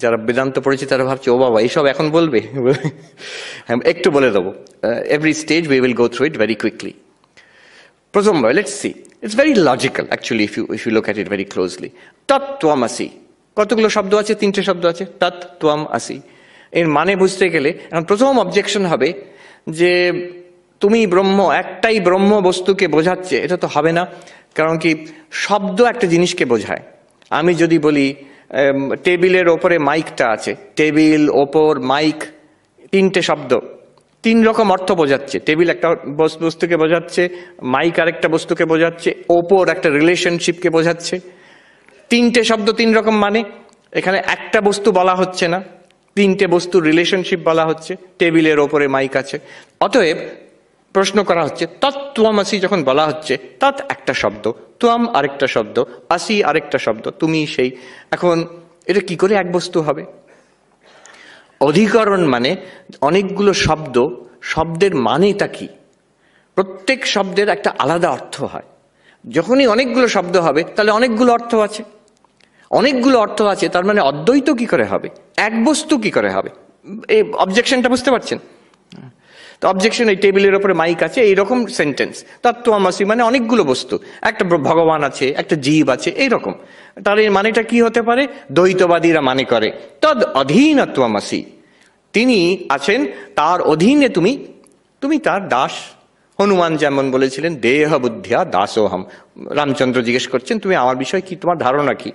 যারা বেদান্ত পড়েছে তারা ভাবছে ও বাবা এইসব এখন বলবে। একটু বলে দেবো। Every stage we will go through it very quickly. প্রথমবার let's see, it's very logical actually if you look at it very closely. তত্ত্বমসি, কতগুলো শব্দ আছে? 3টে শব্দ আছে, তত্ত্বমসি। এর মানে বুঝতে গেলে এখন প্রথম অবজেকশন হবে যে তুমি ব্রহ্ম, একটাই ব্রহ্ম বস্তুকে বোঝাচ্ছে, এটা তো হবে না। কারণ কি, শব্দ একটা জিনিসকে বোঝায়। আমি যদি বলি টেবিলের ওপরে মাইকটা আছে, টেবিল, ওপর, মাইক, 3টে শব্দ। তিন রকম অর্থ বোঝাচ্ছে। টেবিল একটা বস্তুকে বোঝাচ্ছে, মাইক আরেকটা বস্তুকে বোঝাচ্ছে, ওপর একটা রিলেশনশিপকে বোঝাচ্ছে। তিনটে শব্দ তিন রকম মানে, এখানে একটা বস্তু বলা হচ্ছে না, তিনটে বস্তুর রিলেশনশিপ বলা হচ্ছে। টেবিলের ওপরে মাইক আছে, অতএব প্রশ্ন করা হচ্ছে তৎত্বমসি যখন বলা হচ্ছে, তৎ একটা শব্দ, ত্বম আরেকটা শব্দ, আসি আরেকটা শব্দ, তুমি সেই। এখন এটা কি করে এক বস্তু হবে? অধিকরণ মানে অনেকগুলো শব্দ, শব্দের মানেটা কি? প্রত্যেক শব্দের একটা আলাদা অর্থ হয়। যখনই অনেকগুলো শব্দ হবে তাহলে অনেকগুলো অর্থ আছে। অনেকগুলো অর্থ আছে তার মানে অদ্বৈত কি করে হবে, এক বস্তু কি করে হবে? এই অবজেকশনটা বুঝতে পারছেন তো? অবজেকশন, এই টেবিলের উপরে মাইক আছে, এইরকম সেন্টেন্স। তত্ত্বমসি মানে অনেকগুলো বস্তু, একটা ভগবান আছে, একটা জীব আছে, এইরকম। তাহলে এর মানেটা কি হতে পারে? দ্বৈতবাদীরা মানে করে তদ অধীনত্বমসি, তিনি আছেন, তার অধীনে তুমি, তুমি তার দাস। হনুমান যেমন বলেছিলেন দেহ বুদ্ধিয়া দাসোহম। রামচন্দ্র জিজ্ঞেস করছেন তুমি আমার বিষয় কি, তোমার ধারণা কি?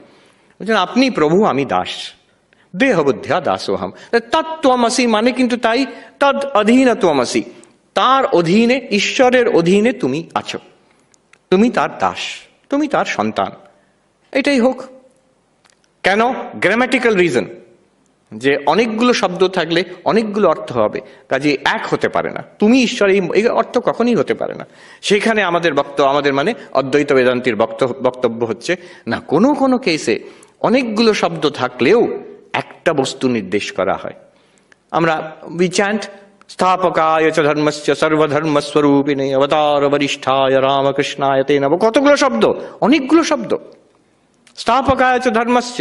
বলছেন আপনি প্রভু, আমি দাস। দেহ বুদ্ধিয়া দাসোহম। তত্ত্বমসি মানে কিন্তু তাই, তদ অধীনত্বমসি, তার অধীনে, ঈশ্বরের অধীনে তুমি আছো, তুমি তার দাস, তুমি তার সন্তান। এটাই হোক। কেন? গ্রামাটিক্যাল রিজন, যে অনেকগুলো শব্দ থাকলে অনেকগুলো অর্থ হবে, কাজে এক হতে পারে না। তুমি ঈশ্বর, এই অর্থ কখনই হতে পারে না। সেখানে আমাদের আমাদের মানে অদ্বৈত বেদান্তির বক্তব্য হচ্ছে না, কোনো কোনো কেসে অনেকগুলো শব্দ থাকলেও একটা বস্তু নির্দেশ করা হয়। আমরা উই চ্যান্ট স্থাপকায় চ ধর্মস্য সর্বধর্মস্বরূপিণে অবতার বরিষ্ঠায় রামকৃষ্ণায় তে নমঃ। কতগুলো শব্দ, অনেকগুলো শব্দ। স্থাপকায় চ ধর্মস্য,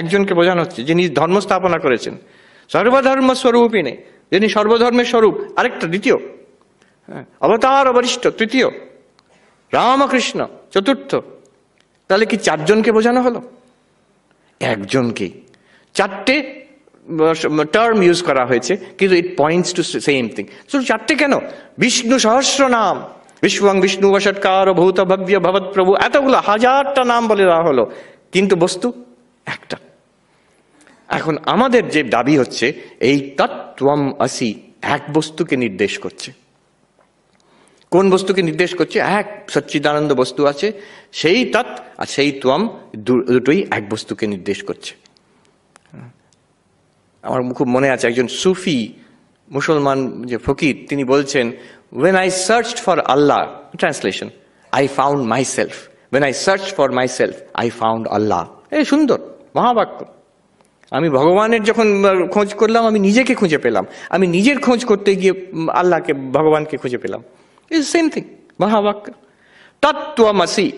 একজনকে বোঝানো হচ্ছে যিনি ধর্ম স্থাপনা করেছেন। সর্বধর্ম স্বরূপিণে, যিনি সর্বধর্মের স্বরূপ, আরেকটা দ্বিতীয়। অবতার বরিষ্ঠ তৃতীয়, রামকৃষ্ণ চতুর্থ। তাহলে কি চারজনকে বোঝানো হলো? একজনকেই। চারটে টার্ম ইউজ করা হয়েছে, কিন্তু ইট পয়েন্টস টু সেম থিং। শুধু চারটে কেন? বিষ্ণু সহস্র নাম, বিশ্বং বিষ্ণু বষৎকার ভূত ভব্য ভবৎ প্রভু, এতগুলো হাজারটা নাম বলে দেওয়া হলো, কিন্তু বস্তু একটা। এখন আমাদের যে দাবি হচ্ছে এই তত্ত্বম আসি এক বস্তুকে নির্দেশ করছে। কোন বস্তুকে নির্দেশ করছে? এক সচ্চিদানন্দ বস্তু আছে, সেই তৎ আর সেই ত্বম, দুটোই এক বস্তুকে নির্দেশ করছে। আমার খুব মনে আছে একজন সুফি মুসলমান যে ফকির, তিনি বলছেন when I searched for Allah, translation, I found myself. When I searched for myself, I found Allah. এই সুন্দর মহাবাক্য। আমি ভগবানের যখন খোঁজ করলাম, আমি নিজেকে খুঁজে পেলাম। আমি নিজের খোঁজ করতে গিয়ে আল্লাহকে, ভগবানকে খুঁজে পেলাম। ইটস সেম থিং, মহাবাক্য। তত্ত্বমসি,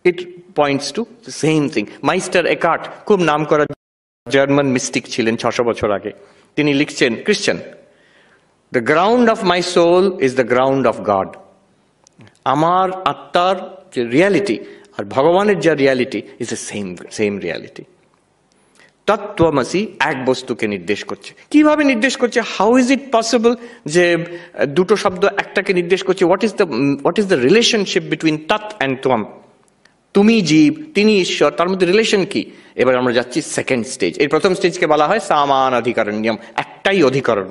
it points to same thing. Meister Eckhart, খুব নাম করা জার্মান মিস্টিক ছিলেন 600 বছর আগে, তিনি লিখছেন, Christian, the ground of my soul is the ground of God. আমার আত্মার যে রিয়ালিটি আর ভগবানের যা reality is the same reality. তত্ত্বমসি এক বস্তুকে নির্দেশ করছে। কিভাবে নির্দেশ করছে? হাউ ইজ ইট পসিবল যে দুটো শব্দ একটাকে নির্দেশ করছে? What is the relationship between তৎ অ্যান্ড ত্বম? তুমি জীব, তিনি ঈশ্বর, তার মধ্যে রিলেশন কি? এবার আমরা যাচ্ছি সেকেন্ড স্টেজ। এই প্রথম স্টেজকে বলা হয় সামান অধিকরণ্যম, একটাই অধিকরণ।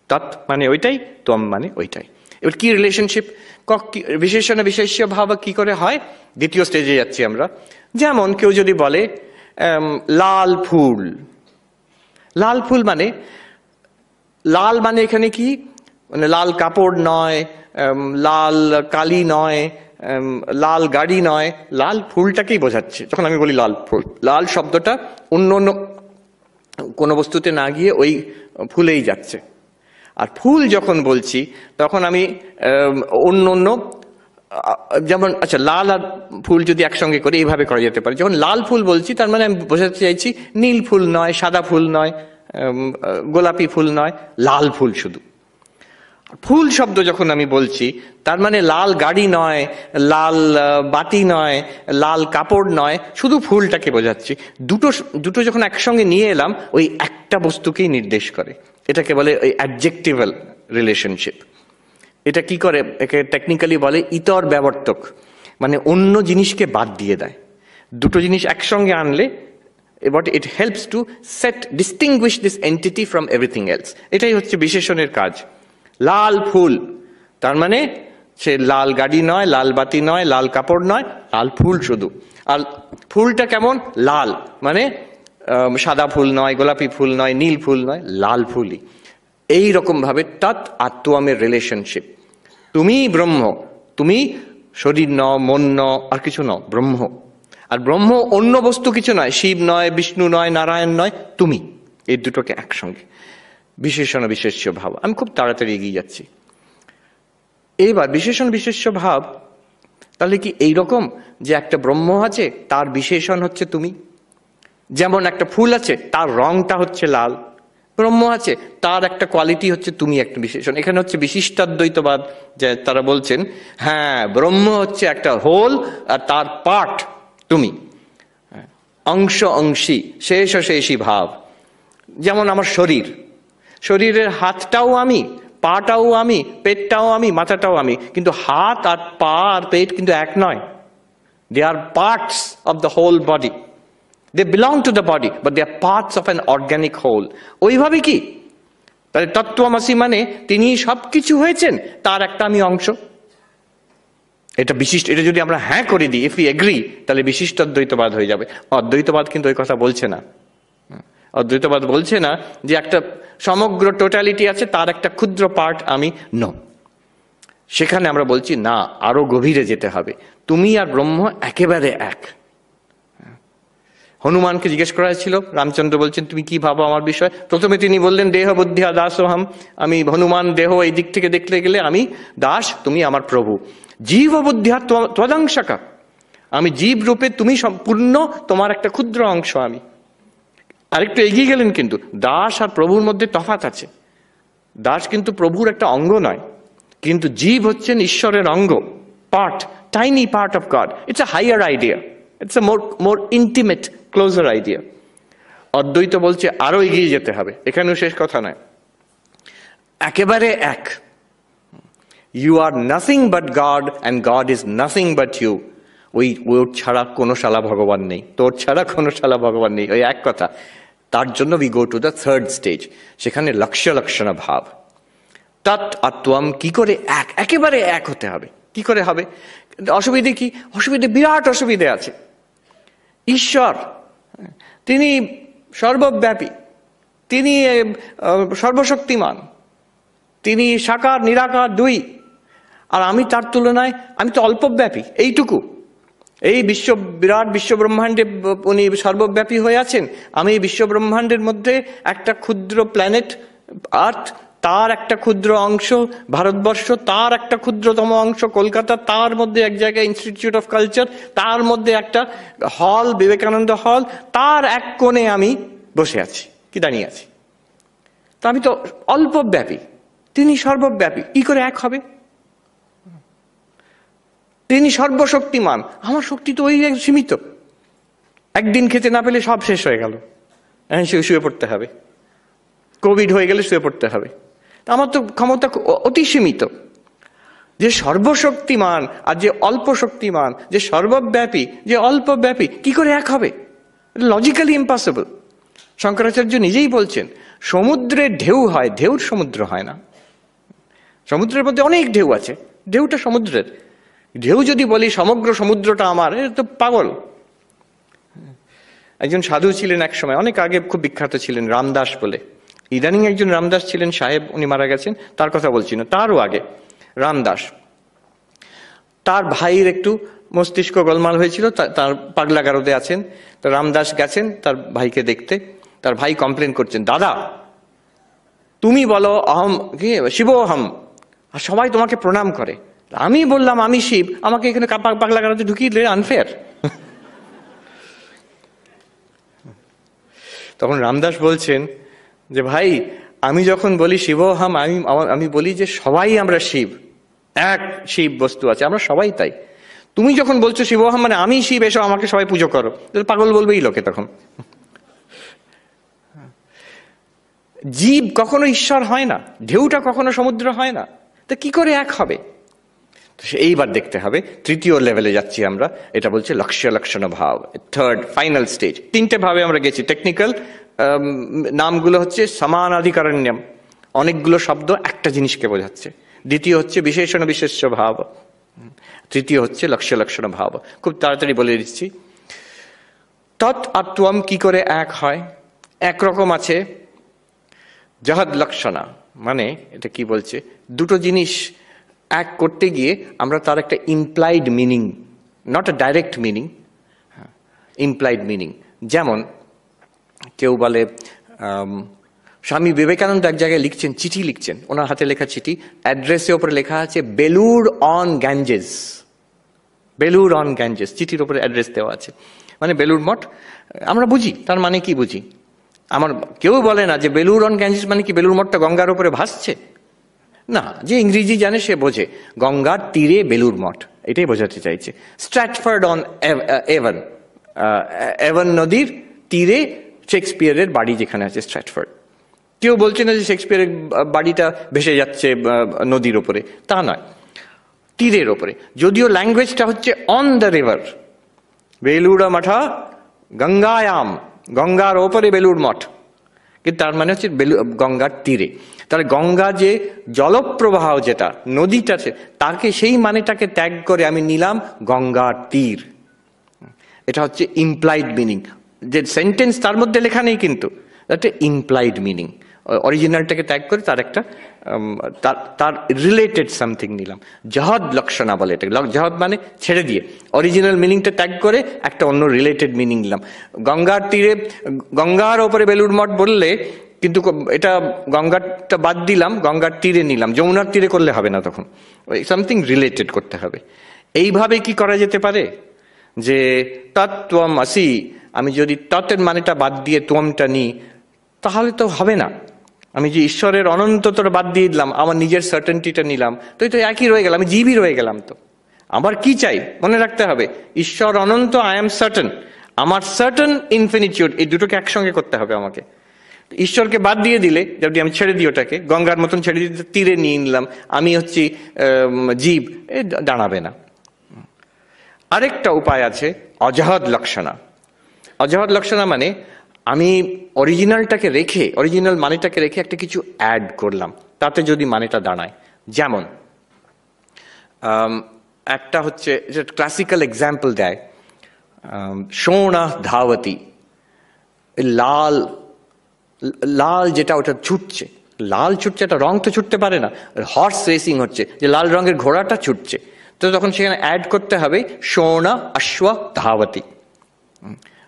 তৎ মানে ওইটাই, ত্বম মানে ওইটাই। এবার কি রিলেশনশিপ, বিশেষণ বিশেষ্য ভাব কি করে হয়? দ্বিতীয় স্টেজে যাচ্ছি আমরা। যেমন কেউ যদি বলে লাল ফুল, লাল ফুল মানে, লাল মানে এখানে কি, মানে লাল কাপড় নয়, লাল কালি নয়, লাল গাড়ি নয়, লাল ফুলটাকেই বোঝাচ্ছে। যখন আমি বলি লাল ফুল, লাল শব্দটা অন্য অন্য কোনো বস্তুতে না গিয়ে ওই ফুলেই যাচ্ছে। আর ফুল যখন বলছি তখন আমি অন্য অন্য, যেমন আচ্ছা লাল আর ফুল যদি একসঙ্গে করে এইভাবে করা যেতে পারে। যখন লাল ফুল বলছি তার মানে আমি বোঝাতে চাইছি নীল ফুল নয়, সাদা ফুল নয়, গোলাপি ফুল নয়, লাল ফুল শুধু। ফুল শব্দ যখন আমি বলছি তার মানে লাল গাড়ি নয়, লাল বাতি নয়, লাল কাপড় নয়, শুধু ফুলটাকে বোঝাচ্ছি। দুটো যখন একসঙ্গে নিয়ে এলাম ওই একটা বস্তুকেই নির্দেশ করে। এটাকে বলে ওই অ্যাডজেক্টিভাল রিলেশনশিপ। এটা কি করে? একে টেকনিক্যালি বলে ইতর ব্যবর্তক, মানে অন্য জিনিসকে বাদ দিয়ে দেয়। দুটো জিনিস একসঙ্গে আনলে but it helps to distinguish this entity from everything else. এটাই হচ্ছে বিশেষণের কাজ। লাল ফুল, তার মানে সে লাল গাড়ি নয়, লাল বাতি নয়, লাল কাপড় নয়, লাল ফুল শুধু। আর ফুলটা কেমন? লাল, মানে সাদা ফুল নয়, গোলাপি ফুল নয়, নীল ফুল নয়, লাল ফুলই। এই রকম ভাবে তৎ আত্মামের রিলেশনশিপ। তুমি ব্রহ্ম, তুমি শরীর ন, মন ন, আর কিছু ন, ব্রহ্ম। আর ব্রহ্ম অন্য বস্তু কিছু নয়, শিব নয়, বিষ্ণু নয়, নারায়ণ নয়, তুমি। এই দুটোকে একসঙ্গে, বিশেষণ বিশেষ্য ভাব। আমি খুব তাড়াতাড়ি এগিয়ে যাচ্ছি। এইবার বিশেষণ বিশেষ্য ভাব তাহলে কি এইরকম যে একটা ব্রহ্ম আছে, তার বিশেষণ হচ্ছে তুমি? যেমন একটা ফুল আছে, তার রংটা হচ্ছে লাল। ব্রহ্ম আছে, তার একটা কোয়ালিটি হচ্ছে তুমি, একটা বিশেষণ। এখানে হচ্ছে বিশিষ্টাদ্বৈতবাদ, যে তারা বলছেন হ্যাঁ ব্রহ্ম হচ্ছে একটা হোল, আর তার পার্ট তুমি, অংশ অংশী, শেষ শেষী ভাব। যেমন আমার শরীর, শরীরের হাতটাও আমি, পাটাও আমি, পেটটাও আমি, মাথাটাও আমি, কিন্তু হাত আর পা আর পেট কিন্তু এক নয়। They are parts of the whole body. They belong to the body, but they are parts of an organic whole. ওইভাবে কি তাহলে তত্ত্বমসি মানে তিনি সবকিছু হয়েছেন, তার একটা আমি অংশ। এটা বিশিষ্ট, এটা যদি আমরা হ্যাঁ করে দিই, ইফ উই এগ্রি, তাহলে বিশিষ্ট অদ্বৈতবাদ হয়ে যাবে। অদ্বৈতবাদ কিন্তু ওই কথা বলছে না। অদ্বৈতবাদ বলছে না যে একটা সমগ্র টোটালিটি আছে, তার একটা ক্ষুদ্র পার্ট আমি ন। সেখানে আমরা বলছি না, আরো গভীরে যেতে হবে। তুমি আর ব্রহ্ম একেবারে এক। হনুমানকে জিজ্ঞেস করা হয়েছিল, রামচন্দ্র বলছেন তুমি কি ভাবো আমার বিষয়? প্রথমে তিনি বললেন দেহ বুদ্ধিয়া দাসোহম, আমি হনুমান দেহ, এই দিক থেকে দেখতে গেলে আমি দাস, তুমি আমার প্রভু। জীব বুদ্ধিয়া ত্বদংশকা, আমি জীব রূপে, তুমি সম্পূর্ণ, তোমার একটা ক্ষুদ্র অংশ আমি। আরেকটু এগিয়ে গেলেন, কিন্তু দাস আর প্রভুর মধ্যে তফাৎ আছে। দাস কিন্তু প্রভুর একটা অঙ্গ নয়, কিন্তু জীব হচ্ছেন ঈশ্বরের অঙ্গ, part, tiny part of God. It's a higher idea, it's a more intimate, closer idea. অদ্বৈত বলছে আরো এগিয়ে যেতে হবে। এখানেও শেষ কথা নয়, একেবারে এক। You are nothing but God, and God is nothing but you. ওর ছাড়া কোনো শালা ভগবান নেই, তোর ছাড়া কোনো শালা ভগবান নেই, ওই এক কথা। তার জন্য we go to the third stage, সেখানে লক্ষ্য লক্ষণ ভাব। তৎ আত্মম, কি করে এক, একেবারে এক হতে হবে। কি করে হবে? অসুবিধে কি? অসুবিধে, বিরাট অসুবিধে আছে। ঈশ্বর তিনি সর্বব্যাপী, তিনি সর্বশক্তিমান, তিনি সাকার নিরাকার দুই। আর আমি তার তুলনায়, আমি তো অল্পব্যাপী, এইটুকু। এই বিরাট বিশ্ব ব্রহ্মাণ্ডে উনি সর্বব্যাপী হয়ে আছেন। আমি এই বিশ্ব ব্রহ্মাণ্ডের মধ্যে একটা ক্ষুদ্র প্ল্যানেট আর্থ, তার একটা ক্ষুদ্র অংশ ভারতবর্ষ, তার একটা ক্ষুদ্রতম অংশ কলকাতা, তার মধ্যে এক জায়গায় ইনস্টিটিউট অফ কালচার, তার মধ্যে একটা হল, বিবেকানন্দ হল, তার এক কোণে আমি বসে আছি, কি দাঁড়িয়ে আছি। তা আমি তো অল্পব্যাপী, তিনি সর্বব্যাপী, কি করে এক হবে? তিনি সর্বশক্তিমান, আমার শক্তি তো ওই সীমিত। একদিন খেতে না পেলে সব শেষ হয়ে গেল, শুয়ে পড়তে হবে। কোভিড হয়ে গেলে শুয়ে পড়তে হবে। আমার তো ক্ষমতা অতি সীমিত। যে সর্বশক্তিমান আর যে অল্প শক্তিমান, যে সর্বব্যাপী, যে অল্পব্যাপী, কি করে এক হবে? Logically impossible. শঙ্করাচার্য নিজেই বলছেন, সমুদ্রের ঢেউ হয়, ঢেউর সমুদ্র হয় না। সমুদ্রের মধ্যে অনেক ঢেউ আছে, ঢেউটা সমুদ্রের। ঢেউ যদি বলি সমগ্র সমুদ্রটা আমার, এটা তো পাগল। একজন সাধু ছিলেন এক সময়, অনেক আগে, খুব বিখ্যাত ছিলেন, রামদাস বলে। ইদানিং একজন রামদাস ছিলেন, সাহেব, উনি মারা গেছেন, তার কথা বলছি না, তারও আগে রামদাস। তার ভাইয়ের একটু মস্তিষ্ক গোলমাল হয়েছিল, তার পাগলাগারদে আছেন। তো রামদাস গেছেন তার ভাইকে দেখতে। তার ভাই কমপ্লেন করছেন, দাদা তুমি বলো অহম কি, শিব অহম, আর সবাই তোমাকে প্রণাম করে। আমি বললাম আমি শিব, আমাকে এখানে পাগলাগারদে ঢুকিয়ে দিলে আনফেয়ার। তখন রামদাস বলছেন যে ভাই, আমি যখন বলি শিবহম, আমি বলি যে সবাই আমরা শিব, এক শিব বস্তু আছে, আমরা সবাই তাই। তুমি যখন বলছো শিবহম মানে আমি শিব, এসো আমাকে সবাই পুজো করো, পাগল বলবেই লোকে তখন। জীব কখনো ঈশ্বর হয় না, ঢেউটা কখনো সমুদ্র হয় না, তা কি করে এক হবে? এইবার দেখতে হবে তৃতীয় লেভেলে যাচ্ছি আমরা, এটা বলছে লক্ষ্য লক্ষণ ভাব, থার্ড ফাইনাল স্টেজ। তিনটে ভাবে আমরা গেছি। টেকনিক্যাল নামগুলো হচ্ছে সমানাধিকরণ্যম, অনেকগুলো শব্দ একটা জিনিসকে বোঝাচ্ছে। দ্বিতীয় হচ্ছে বিশেষণ বিশেষ্য ভাব। তৃতীয় হচ্ছে লক্ষ্য লক্ষণ ভাব। খুব তাড়াতাড়ি বলে দিচ্ছি। তৎ আর ত্বম কি করে এক হয়? একরকম আছে জহদ লক্ষণা, মানে এটা কি বলছে, দুটো জিনিস এক করতে গিয়ে আমরা তার একটা implied meaning, not a direct meaning, implied meaning. যেমন কেউ বলে স্বামী বিবেকানন্দ এক জায়গায় লিখছেন, চিঠি লিখছেন, ওনার হাতে লেখা চিঠি, অ্যাড্রেসের ওপরে লেখা আছে Belur on Ganges. Belur on Ganges, চিঠির ওপরে অ্যাড্রেস দেওয়া আছে, মানে বেলুড় মঠ। আমরা বুঝি তার মানে কি বুঝি। আমার কেউ বলে না যে বেলুড় অন গ্যাঞ্জেস মানে কি বেলুড় মঠটা গঙ্গার উপরে ভাসছে, না। যে ইংরেজি জানে সে বোঝে গঙ্গার তীরে বেলুড় মঠ, এটাই বোঝাতে চাইছে। স্ট্র্যাটফোর্ড অন এভন, এভন নদীর তীরে শেক্সপিয়ারের বাড়ি যেখানে আছে স্ট্র্যাটফোর্ড। কেউ বলছে না যে শেক্সপিয়ারের বাড়িটা ভেসে যাচ্ছে নদীর ওপরে, তা নয়, তীরের ওপরে। যদিও ল্যাঙ্গুয়েজটা হচ্ছে অন দ্য রিভার, বেলুড় মঠা গঙ্গায়াম, গঙ্গার ওপরে বেলুড় মঠ, কিন্তু তার মানে হচ্ছে গঙ্গার তীরে। তাহলে গঙ্গা যে জলপ্রবাহ, যেটা নদীটা, তাকে সেই মানেটাকে ত্যাগ করে আমি নিলাম গঙ্গার তীর। এটা হচ্ছে ইমপ্লাইড মিনিং, যে সেন্টেন্স তার মধ্যে লেখা নেই কিন্তু একটা ইমপ্লাইড মিনিং। অরিজিনালটাকে ত্যাগ করে তার একটা তার রিলেটেড সামথিং নিলাম। জহদ লক্ষণা বলে এটাকে। জহদ মানে ছেড়ে দিয়ে, অরিজিনাল মিনিংটা ত্যাগ করে একটা অন্য রিলেটেড মিনিং নিলাম। গঙ্গার তীরে, গঙ্গার ওপরে বেলুড় মঠ বললে কিন্তু এটা গঙ্গারটা বাদ দিলাম, গঙ্গার তীরে নিলাম। যমুনার তীরে করলে হবে না, তখন সামথিং রিলেটেড করতে হবে। এইভাবে কি করা যেতে পারে যে তত্ত্বম আসি, আমি যদি তত্ত্বের মানেটা বাদ দিয়ে ত্বমটা নিই তাহলে তো হবে না। আমি যে ঈশ্বরের অনন্তটা বাদ দিয়ে দিলাম, আমার নিজের সার্টেনটিটা নিলাম, তো এটা একই রয়ে গেল, আমি জীবই রয়ে গেলাম। তো আমার কি চাই মনে রাখতে হবে, ঈশ্বর অনন্ত, আই এম সার্টেন, আমার সার্টেন ইনফিনিটিউড, এই দুটোকে একসঙ্গে করতে হবে আমাকে। ঈশ্বরকে বাদ দিয়ে দিলে, যদি আমি ছেড়ে দিই ওটাকে, গঙ্গার মতন ছেড়ে দিতে তীরে নিয়ে নিলাম, আমি হচ্ছি জীব, এ দাঁড়াবে না। আরেকটা উপায় আছে অজহদ লক্ষণা। অজহদ লক্ষণা মানে আমি অরিজিনালটাকে রেখে, অরিজিনাল মানেটাকে রেখে একটা কিছু অ্যাড করলাম, তাতে যদি মানেটা দাঁড়ায়। যেমন একটা হচ্ছে ক্লাসিক্যাল এক্সাম্পল দেয়, সোনা ধাবতী, লাল, লাল যেটা ওটা ছুটছে, লাল ছুটছে, একটা রং তো ছুটতে পারে না, হর্স রেসিং হচ্ছে, যে লাল রঙের ঘোড়াটা ছুটছে, তো তখন সেখানে অ্যাড করতে হবে সোনা অশ্ব ধাবতী,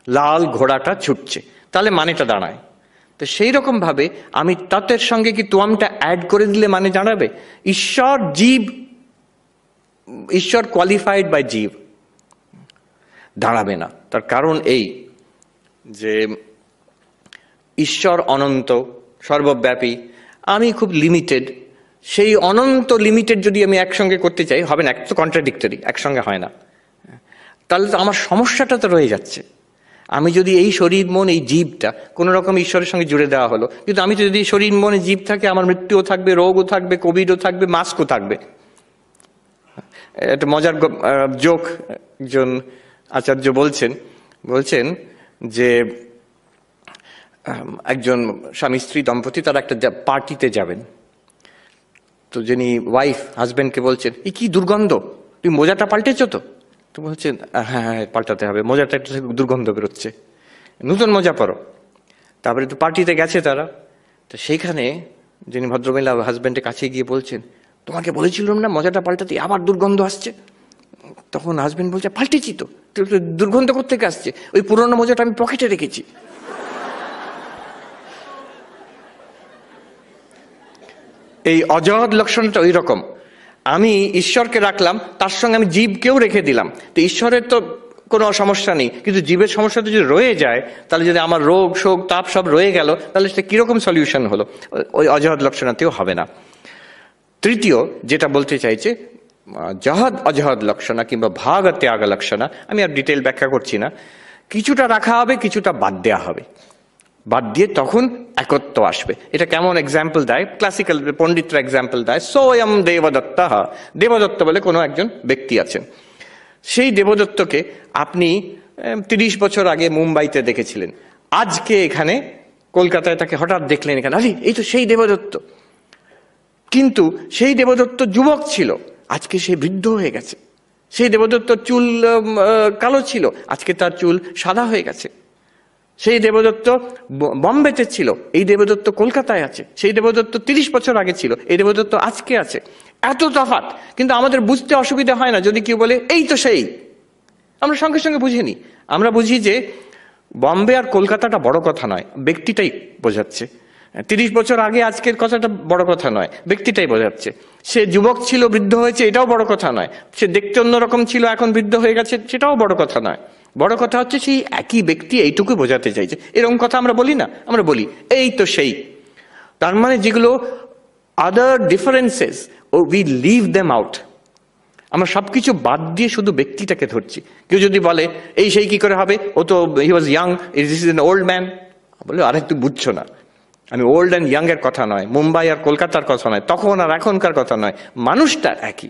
লাল ঘোড়াটা ছুটছে, তাহলে মানেটা দাঁড়ায়। তো সেই রকম ভাবে আমি তত্ত্বের সঙ্গে কি ত্বমটা অ্যাড করে দিলে মানে দাঁড়াবে। ঈশ্বর জীব, ঈশ্বর কোয়ালিফাইড বাই জীব, দাঁড়াবে না। তার কারণ এই যে ঈশ্বর অনন্ত, সর্বব্যাপী, আমি খুব লিমিটেড। সেই অনন্ত লিমিটেড যদি আমি একসঙ্গে করতে চাই, হবে না, এক তো কন্ট্রাডিক্টরি, একসঙ্গে হয় না। তাহলে তো আমার সমস্যাটা তো রয়ে যাচ্ছে। আমি যদি এই শরীর মন, এই জীবটা কোনো রকম ঈশ্বরের সঙ্গে জুড়ে দেওয়া হলো, কিন্তু আমি তো যদি শরীর মনে জীব থাকে, আমার মৃত্যুও থাকবে, রোগও থাকবে, কোভিডও থাকবে, মাস্কও থাকবে। একটা মজার জোক একজন আচার্য বলছেন যে একজন স্বামী স্ত্রী দম্পতি তারা একটা পার্টিতে যাবেন, তো যিনি ওয়াইফ হাজবেন্ডকে বলছেন, এই কি দুর্গন্ধ, তুই মোজাটা পাল্টেছো তো? তো বলছেন, হ্যাঁ হ্যাঁ পাল্টাতে হবে, মোজাটা একটু দুর্গন্ধ বেরোচ্ছে, নতুন মোজা পরো। তারপরে তো পার্টিতে গেছে তারা, তো সেইখানে যিনি ভদ্রমহিলা হাজবেন্ডের কাছে গিয়ে বলছেন, তোমাকে বলেছিলাম না মোজাটা পাল্টাতে, আবার দুর্গন্ধ আসছে। তখন হাজবেন্ড বলছে, পাল্টেছি তো, দুর্গন্ধ কোত্থেকে আসছে, ওই পুরোনো মোজাটা আমি পকেটে রেখেছি। এই অজহদ লক্ষণটা ওই রকম, আমি ঈশ্বরকে রাখলাম, তার সঙ্গে আমি জীবকেও রেখে দিলাম। তো ঈশ্বরের তো কোনো সমস্যা নেই, কিন্তু জীবের সমস্যাটা যদি রয়ে যায়, তাহলে যদি আমার রোগ শোক তাপ সব রয়ে গেল, তাহলে সেটা কিরকম সলিউশন হলো? ওই অজহদ লক্ষণাতেও হবে না। তৃতীয় যেটা বলতে চাইছে, জহদ অজহদ লক্ষণা কিংবা ভাগ ত্যাগ লক্ষণা, আমি আর ডিটেল ব্যাখ্যা করছি না। কিছুটা রাখা হবে, কিছুটা বাদ দেওয়া হবে। বাদ দিয়ে তখন একত্ব আসবে। এটা কেমন এক্সাম্পল দেয়, ক্লাসিক্যাল পণ্ডিতরা এক্সাম্পল দেয়, সোয়ম দেবদত্ত। দেবদত্ত বলে কোনো একজন ব্যক্তি আছেন, সেই দেবদত্তকে আপনি 30 বছর আগে মুম্বাইতে দেখেছিলেন, আজকে এখানে কলকাতায় তাকে হঠাৎ দেখলেন এখানে, আরে এই তো সেই দেবদত্ত। কিন্তু সেই দেবদত্ত যুবক ছিল, আজকে সে বৃদ্ধ হয়ে গেছে। সেই দেবদত্ত চুল কালো ছিল, আজকে তার চুল সাদা হয়ে গেছে। সেই দেবদত্ত বম্বেতে ছিল, এই দেবদত্ত কলকাতায় আছে। সেই দেবদত্ত 30 বছর আগে ছিল, এই দেবদত্ত আজকে আছে। এত তফাৎ, কিন্তু আমাদের বুঝতে অসুবিধা হয় না। যদি কেউ বলে এই তো সেই, আমরা সঙ্গে সঙ্গে বুঝে নিই। আমরা বুঝি যে বম্বে আর কলকাতাটা বড় কথা নয়, ব্যক্তিটাই বোঝাচ্ছে। 30 বছর আগে আজকের কথাটা বড় কথা নয়, ব্যক্তিটাই বোঝাচ্ছে। সে যুবক ছিল, বৃদ্ধ হয়েছে, এটাও বড় কথা নয়। সে দেখতে অন্যরকম ছিল, এখন বৃদ্ধ হয়ে গেছে, সেটাও বড় কথা নয়। বড় কথা হচ্ছে সেই একই ব্যক্তি এইটুকু বোঝাতে চাইছে। এরকম কথা আমরা বলি না, আমরা বলি এই তো সেই। তার মানে যেগুলো আদার differences, we live them out. আমরা সবকিছু বাদ দিয়ে শুধু ব্যক্তিটাকে ধরছি। কেউ যদি বলে এই সেই কি করে হবে, ও তো he was young, this is an old man, বলে আরে তুই বুঝছো না, আমি ওল্ড অ্যান্ড ইয়াং এর কথা নয়, মুম্বাই আর কলকাতার কথা নয়, তখন আর এখনকার কথা নয়, মানুষটা একই।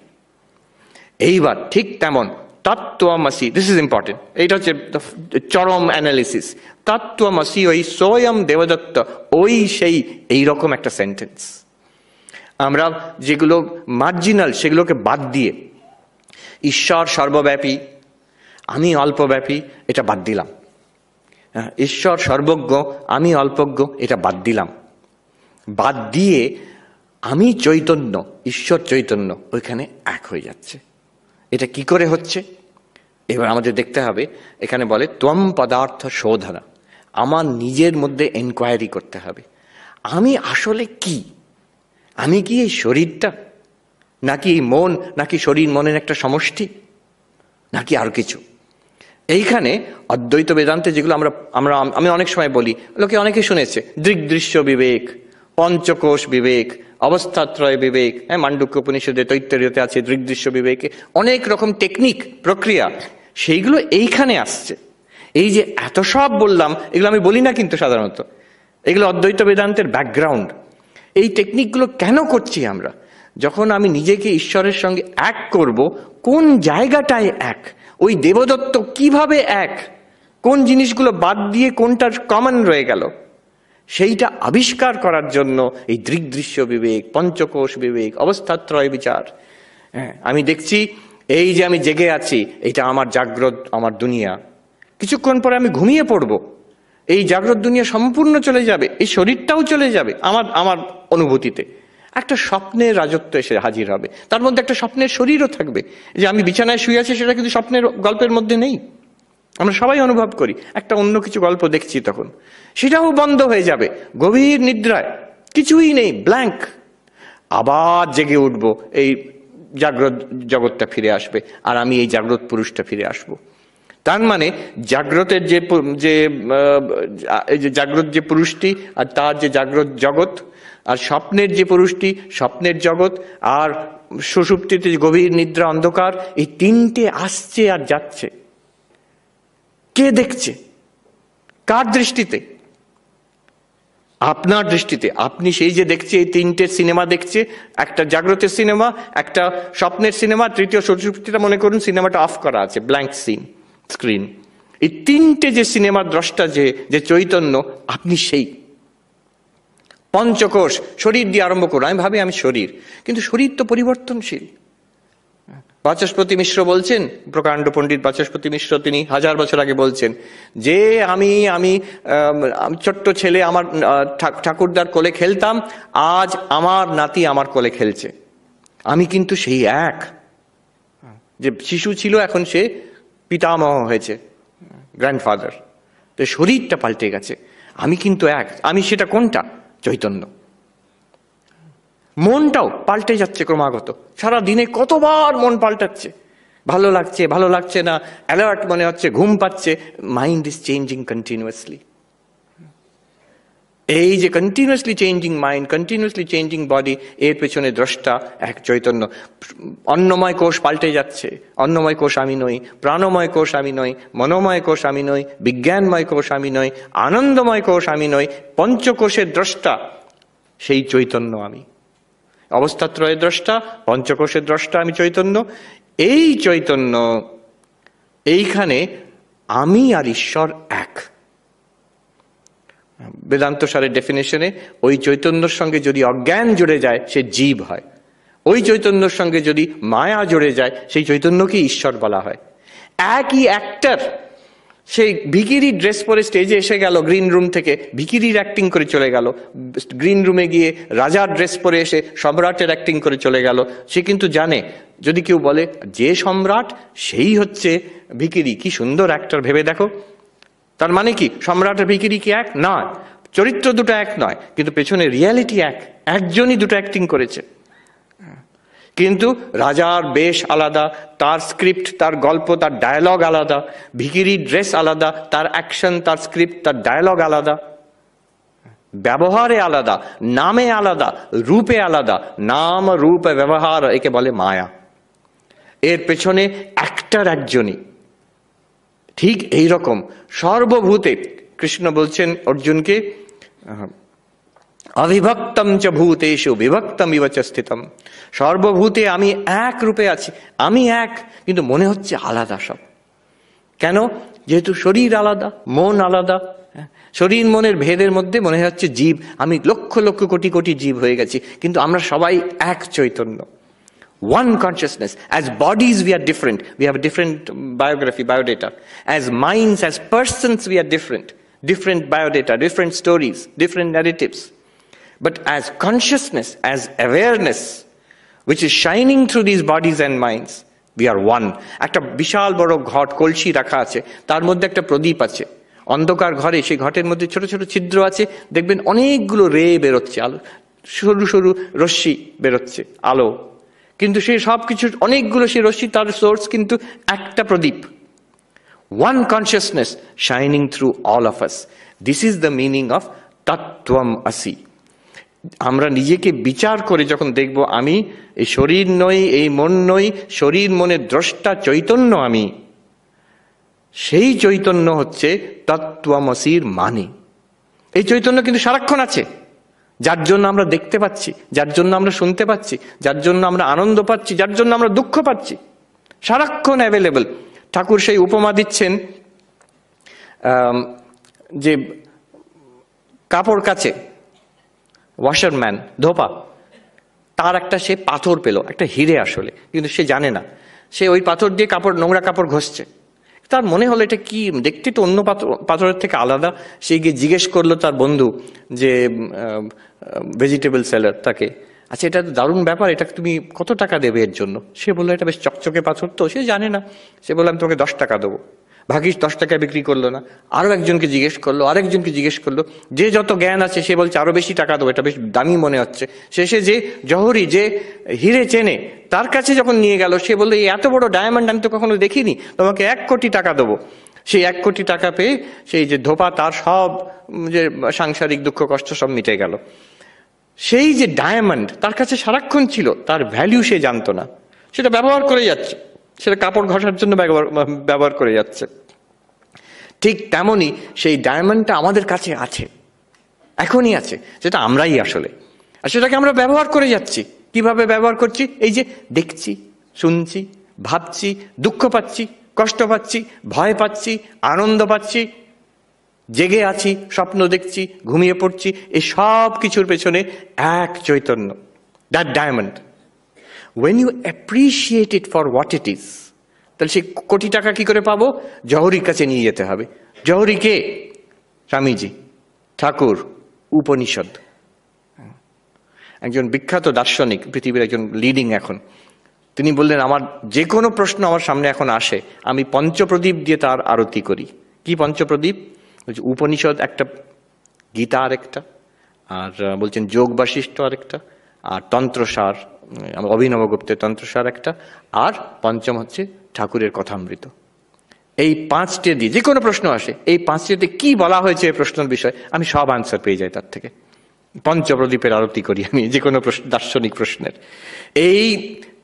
এইবার ঠিক তেমন তত্ত্বমসি, দিস ইজ ইম্পর্টেন্ট, এইটা হচ্ছে চরম অ্যানালিসিস। তত্ত্বমসি, ওই সোয়ম দেবদত্ত, ওই সেই, এইরকম একটা সেন্টেন্স। আমরা যেগুলো মার্জিনাল সেগুলোকে বাদ দিয়ে ঈশ্বর সর্বব্যাপী, আমি অল্পব্যাপী, এটা বাদ দিলাম। ঈশ্বর সর্বজ্ঞ, আমি অল্পজ্ঞ, এটা বাদ দিলাম। বাদ দিয়ে আমি চৈতন্য, ঈশ্বর চৈতন্য, ওইখানে এক হয়ে যাচ্ছে। এটা কি করে হচ্ছে এবার আমাদের দেখতে হবে। এখানে বলে ত্বম পদার্থ শোধনা, আমার নিজের মধ্যে এনকোয়ারি করতে হবে। আমি আসলে কি? আমি কি এই শরীরটা, নাকি এই মন, নাকি শরীর মনের একটা সমষ্টি, নাকি আর কিছু? এইখানে অদ্বৈত বেদান্তে যেগুলো আমি অনেক সময় বলি, লোকে অনেকে শুনেছে, দৃগ্দৃশ্য বিবেক, পঞ্চকোষ বিবেক, অবস্থাত্রয় বিবেক, হ্যাঁ, মান্ডুক্য উপনিষদে তৈত্তরীয়তে আছে দৃগ্দৃশ্য বিবেকে, অনেক রকম টেকনিক প্রক্রিয়া, সেইগুলো এইখানে আসছে। এই যে এত সব বললাম, এগুলো আমি বলি না কিন্তু সাধারণত, এগুলো অদ্বৈত বেদান্তের ব্যাকগ্রাউন্ড। এই টেকনিকগুলো কেন করছি আমরা? যখন আমি নিজেকে ঈশ্বরের সঙ্গে এক করব, কোন জায়গাটায় এক, ওই দেবদত্ত কিভাবে এক, কোন জিনিসগুলো বাদ দিয়ে কোনটার কমন রয়ে গেল, সেইটা আবিষ্কার করার জন্য এই দৃগ্দৃশ্য বিবেক, পঞ্চকোষ বিবেক, অবস্থাত্রয় বিচার। হ্যাঁ, আমি দেখছি এই যে আমি জেগে আছি, এটা আমার জাগ্রত, আমার দুনিয়া। কিছুক্ষণ পরে আমি ঘুমিয়ে পড়ব, এই জাগ্রত দুনিয়া সম্পূর্ণ চলে যাবে, এই শরীরটাও চলে যাবে। আমার অনুভূতিতে একটা স্বপ্নের রাজত্ব এসে হাজির হবে, তার মধ্যে একটা স্বপ্নের শরীরও থাকবে। যে আমি বিছানায় শুয়ে আছি, সেটা কিন্তু স্বপ্নের গল্পের মধ্যে নেই। আমরা সবাই অনুভব করি একটা অন্য কিছু গল্প দেখছি, তখন সেটাও বন্ধ হয়ে যাবে। গভীর নিদ্রায় কিছুই নেই, ব্ল্যাঙ্ক। আবার জেগে উঠবো, এই জাগ্রত জগৎটা ফিরে আসবে, আর আমি এই জাগ্রত পুরুষটা ফিরে আসব। তার মানে জাগ্রতের যে জাগ্রত যে পুরুষটি, আর তার যে জাগ্রত জগৎ, আর স্বপ্নের যে পুরুষটি, স্বপ্নের জগৎ, আর সুষুপ্তিতে গভীর নিদ্রা অন্ধকার, এই তিনটে আসছে আর যাচ্ছে। কে দেখছে? কার দৃষ্টিতে? আপনার দৃষ্টিতে। আপনি সেই যে দেখছে, এই তিনটে সিনেমা দেখছে, একটা জাগ্রতের সিনেমা, একটা স্বপ্নের সিনেমা, তৃতীয় সুষুপ্তিটা মনে করুন সিনেমাটা অফ করা আছে, ব্ল্যাঙ্ক স্ক্রিন। এই তিনটে যে সিনেমার দ্রষ্টা, যে চৈতন্য, আপনি সেই পঞ্চকোষ। শরীর দিয়ে আরম্ভ করুন, আমি ভাবি আমি শরীর, কিন্তু শরীর তো পরিবর্তনশীল। বাচস্পতি মিশ্র বলছেন, প্রকাণ্ড পণ্ডিত বাচস্পতি মিশ্র, তিনি 1000 বছর আগে বলছেন যে আমি ছোট্ট ছেলে, আমার ঠাকুরদার কোলে খেলতাম, আজ আমার নাতি আমার কোলে খেলছে। আমি কিন্তু সেই এক, যে শিশু ছিল এখন সে পিতামহ হয়েছে, গ্র্যান্ডফাদার। তো শরীরটা পাল্টে গেছে, আমি কিন্তু এক। আমি সেটা কোনটা? চৈতন্য। মনটাও পাল্টে যাচ্ছে ক্রমাগত, সারা দিনে কতবার মন পাল্টাচ্ছে। ভালো লাগছে, ভালো লাগছে না, অ্যালার্ট মনে হচ্ছে, ঘুম পাচ্ছে, মাইন্ড ইজ চেঞ্জিং কন্টিনিউয়াসলি। এই যে continuously changing mind, continuously changing body, এর পেছনে দ্রষ্টা এক চৈতন্য। অন্নময় কোষ পাল্টে যাচ্ছে, অন্নময় কোষ আমি নই, প্রাণময় কোষ আমি নই, মনোময় কোষ আমি নই, বিজ্ঞানময় কোষ আমি নই, আনন্দময় কোষ আমি নই, পঞ্চকোষের দ্রষ্টা সেই চৈতন্য আমি। অবস্থাত্রয়ের দ্রষ্টা, পঞ্চকোষের দ্রষ্টা আমি চৈতন্য। এই চৈতন্য, এইখানে আমি আর ঈশ্বর এক। বেদান্ত সারের ডেফিনেশনে ওই চৈতন্যর সঙ্গে যদি অজ্ঞান জুড়ে যায় সে জীব হয়, ওই চৈতন্যর সঙ্গে যদি মায়া জুড়ে যায় সেই চৈতন্যকে ঈশ্বর বলা হয়। একই অ্যাক্টর সেই ভিকিরি ড্রেস পরে স্টেজে এসে গেল, গ্রিন রুম থেকে ভিকিরির অ্যাক্টিং করে চলে গেল, গ্রিন রুমে গিয়ে রাজার ড্রেস পরে এসে সম্রাটের অ্যাক্টিং করে চলে গেল। সে কিন্তু জানে, যদি কেউ বলে যে সম্রাট সেই হচ্ছে ভিকিরি, কি সুন্দর অ্যাক্টর ভেবে দেখো, তার মানে কি সম্রাট আর ভিকিরি কি এক নয়? চরিত্র দুটো এক নয়, কিন্তু পেছনে রিয়ালিটি এক, একজনই দুটো অ্যাক্টিং করেছে। কিন্তু রাজার বেশ আলাদা, তার স্ক্রিপ্ট, তার গল্প, তার ডায়ালগ আলাদা, ভিকিরির ড্রেস আলাদা, তার অ্যাকশন, তার স্ক্রিপ্ট, তার ডায়ালগ আলাদা, ব্যবহারে আলাদা, নামে আলাদা, রূপে আলাদা। নাম রূপ ব্যবহার একে বলে মায়া। এর পেছনে অ্যাক্টর একজনই। ঠিক এই রকম সর্বভূতে কৃষ্ণ বলছেন অর্জুনকে, অবিভক্তম চ ভূতেষু বিভক্তম ইব চ স্থিতম। সর্বভূতে আমি এক রূপে আছি, আমি এক, কিন্তু মনে হচ্ছে আলাদা সব। কেন? যেহেতু শরীর আলাদা, মন আলাদা। শরীর মনের ভেদের মধ্যে মনে হচ্ছে জীব, আমি লক্ষ লক্ষ কোটি কোটি জীব হয়ে গেছি, কিন্তু আমরা সবাই এক Chaitanya. One consciousness. As bodies we are different, we have a different biography, biodata. As minds, as persons we are different. Different biodata, different stories, different narratives. But as consciousness, as awareness, which is shining through these bodies and minds, we are one. একটা বিশাল বড় ঘট, কলসি রাখা আছে, তার মধ্যে একটা প্রদীপ আছে। অন্ধকার ঘরে সেই ঘটের মধ্যে ছোট ছোট ছিদ্র আছে, দেখবেন অনেকগুলো রে বেরোচ্ছে, আলো, সরু সরু রশ্মি বেরোচ্ছে, আলো। কিন্তু সেই সব কিছু অনেকগুলো সেই রশ্মি, তার সোর্স কিন্তু একটা প্রদীপ। One consciousness shining through all of us. This is the meaning of tattvam asi. আমরা নিজেকে বিচার করে যখন দেখব আমি এই শরীর নই, এই মন নই, শরীর মনের দ্রষ্টা চৈতন্য আমি, সেই চৈতন্য হচ্ছে তত্ত্বমসির মানে। এই চৈতন্য কিন্তু সারাক্ষণ আছে, যার জন্য আমরা দেখতে পাচ্ছি, যার জন্য আমরা শুনতে পাচ্ছি, যার জন্য আমরা আনন্দ পাচ্ছি, যার জন্য আমরা দুঃখ পাচ্ছি, সারাক্ষণ অ্যাভেলেবল। ঠাকুর সেই উপমা দিচ্ছেন যে কাপড় কাচে ওয়াশারম্যান, ধোপা, তার একটা সে পাথর পেল, একটা হিরে আসলে, কিন্তু সে জানে না। সে ওই পাথর দিয়ে কাপড়, নোংরা কাপড় ঘষছে, তার মনে হলো এটা কি, দেখতে তো অন্য পাথরের থেকে আলাদা। সে গিয়ে জিজ্ঞেস করলো তার বন্ধু, যে ভেজিটেবল সেলার, তাকে, আচ্ছা এটা তো দারুণ ব্যাপার, এটা তুমি কত টাকা দেবে এর জন্য? সে বললো এটা বেশ চকচকে পাথর তো। সে জানে না। সে বললাম তোমাকে 10 টাকা দেবো। ভাগিস 10 টাকায় বিক্রি করলো না, আরো একজনকে জিজ্ঞেস করলো, আরেকজনকে জিজ্ঞেস করলো, যে যত জ্ঞান আছে সে বলছে আরো বেশি টাকা দেবো, এটা বেশ দামি মনে হচ্ছে। শেষে যে জহরি, যে হিরে চেনে, তার কাছে যখন নিয়ে গেল, সে বললো এই এত বড় ডায়মন্ড আমি তো কখনো দেখিনি, তোমাকে 1 কোটি টাকা দেবো। সেই 1 কোটি টাকা পেয়ে সেই যে ধোপা, তার সব যে সাংসারিক দুঃখ কষ্ট সব মিটে গেল। সেই যে ডায়মন্ড তার কাছে সারাক্ষণ ছিল, তার ভ্যালু সে জানতো না, সেটা ব্যবহার করে যাচ্ছে, সেটা কাপড় ঘষার জন্য ব্যবহার করে যাচ্ছে। ঠিক তেমনি সেই ডায়মন্ডটা আমাদের কাছে আছে, এখনই আছে, সেটা আমরাই আসলে, আর সেটাকে আমরা ব্যবহার করে যাচ্ছি। কিভাবে ব্যবহার করছি? এই যে দেখছি, শুনছি, ভাবছি, দুঃখ পাচ্ছি, কষ্ট পাচ্ছি, ভয় পাচ্ছি, আনন্দ পাচ্ছি, জেগে আছি, স্বপ্ন দেখছি, ঘুমিয়ে পড়ছি, এই সব কিছুর পেছনে এক Chaitanya, that diamond. When you appreciate it for what it is, তাহলে সেই কোটি টাকা কি করে পাবো? জহরির কাছে নিয়ে যেতে হবে। জহরি কে? স্বামীজি, ঠাকুর, উপনিষদ। একজন বিখ্যাত দার্শনিক, পৃথিবীর একজন লিডিং এখন, তিনি বললেন আমার যে কোনো প্রশ্ন আমার সামনে এখন আসে, আমি পঞ্চপ্রদীপ দিয়ে তার আরতি করি। কি পঞ্চপ্রদীপ? উপনিষদ একটা, গীতা আরেকটা, আর বলছেন যোগ বাশিষ্ঠ আরেকটা, আর তন্ত্রসার, অভিনব গুপ্তের তন্ত্রসার একটা, আর পঞ্চম হচ্ছে ঠাকুরের কথামৃত। এই পাঁচটে দিয়ে যে কোনো প্রশ্ন আসে, এই পাঁচটিতে কি বলা হয়েছে এই প্রশ্নের বিষয়ে, আমি সব আনসার পেয়ে যাই তার থেকে। পঞ্চপ্রদীপের আরতি করি আমি যে কোনো দার্শনিক প্রশ্নের। এই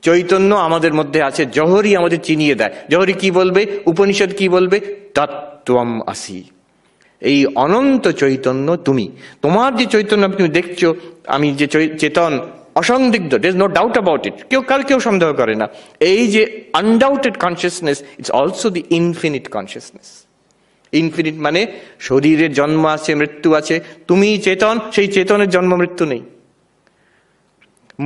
চৈতন্য আমাদের মধ্যে আছে, জহরি আমাদের চিনিয়ে দেয়। জহরি কি বলবে, উপনিষদ কি বলবে, তত্ত্বম আসি, এই অনন্ত চৈতন্য তুমি। তোমার যে চৈতন্য তুমি দেখছো, আমি যে চেতন অসন্দিগ্ধ, there is no doubt about it, কেউ সন্দেহ করে না। এই যে undoubted consciousness, it's also the infinite consciousness. Infinite মানে শরীরের জন্ম আছে, মৃত্যু আছে, তুমি চেতন, সেই চেতনের জন্ম মৃত্যু নেই।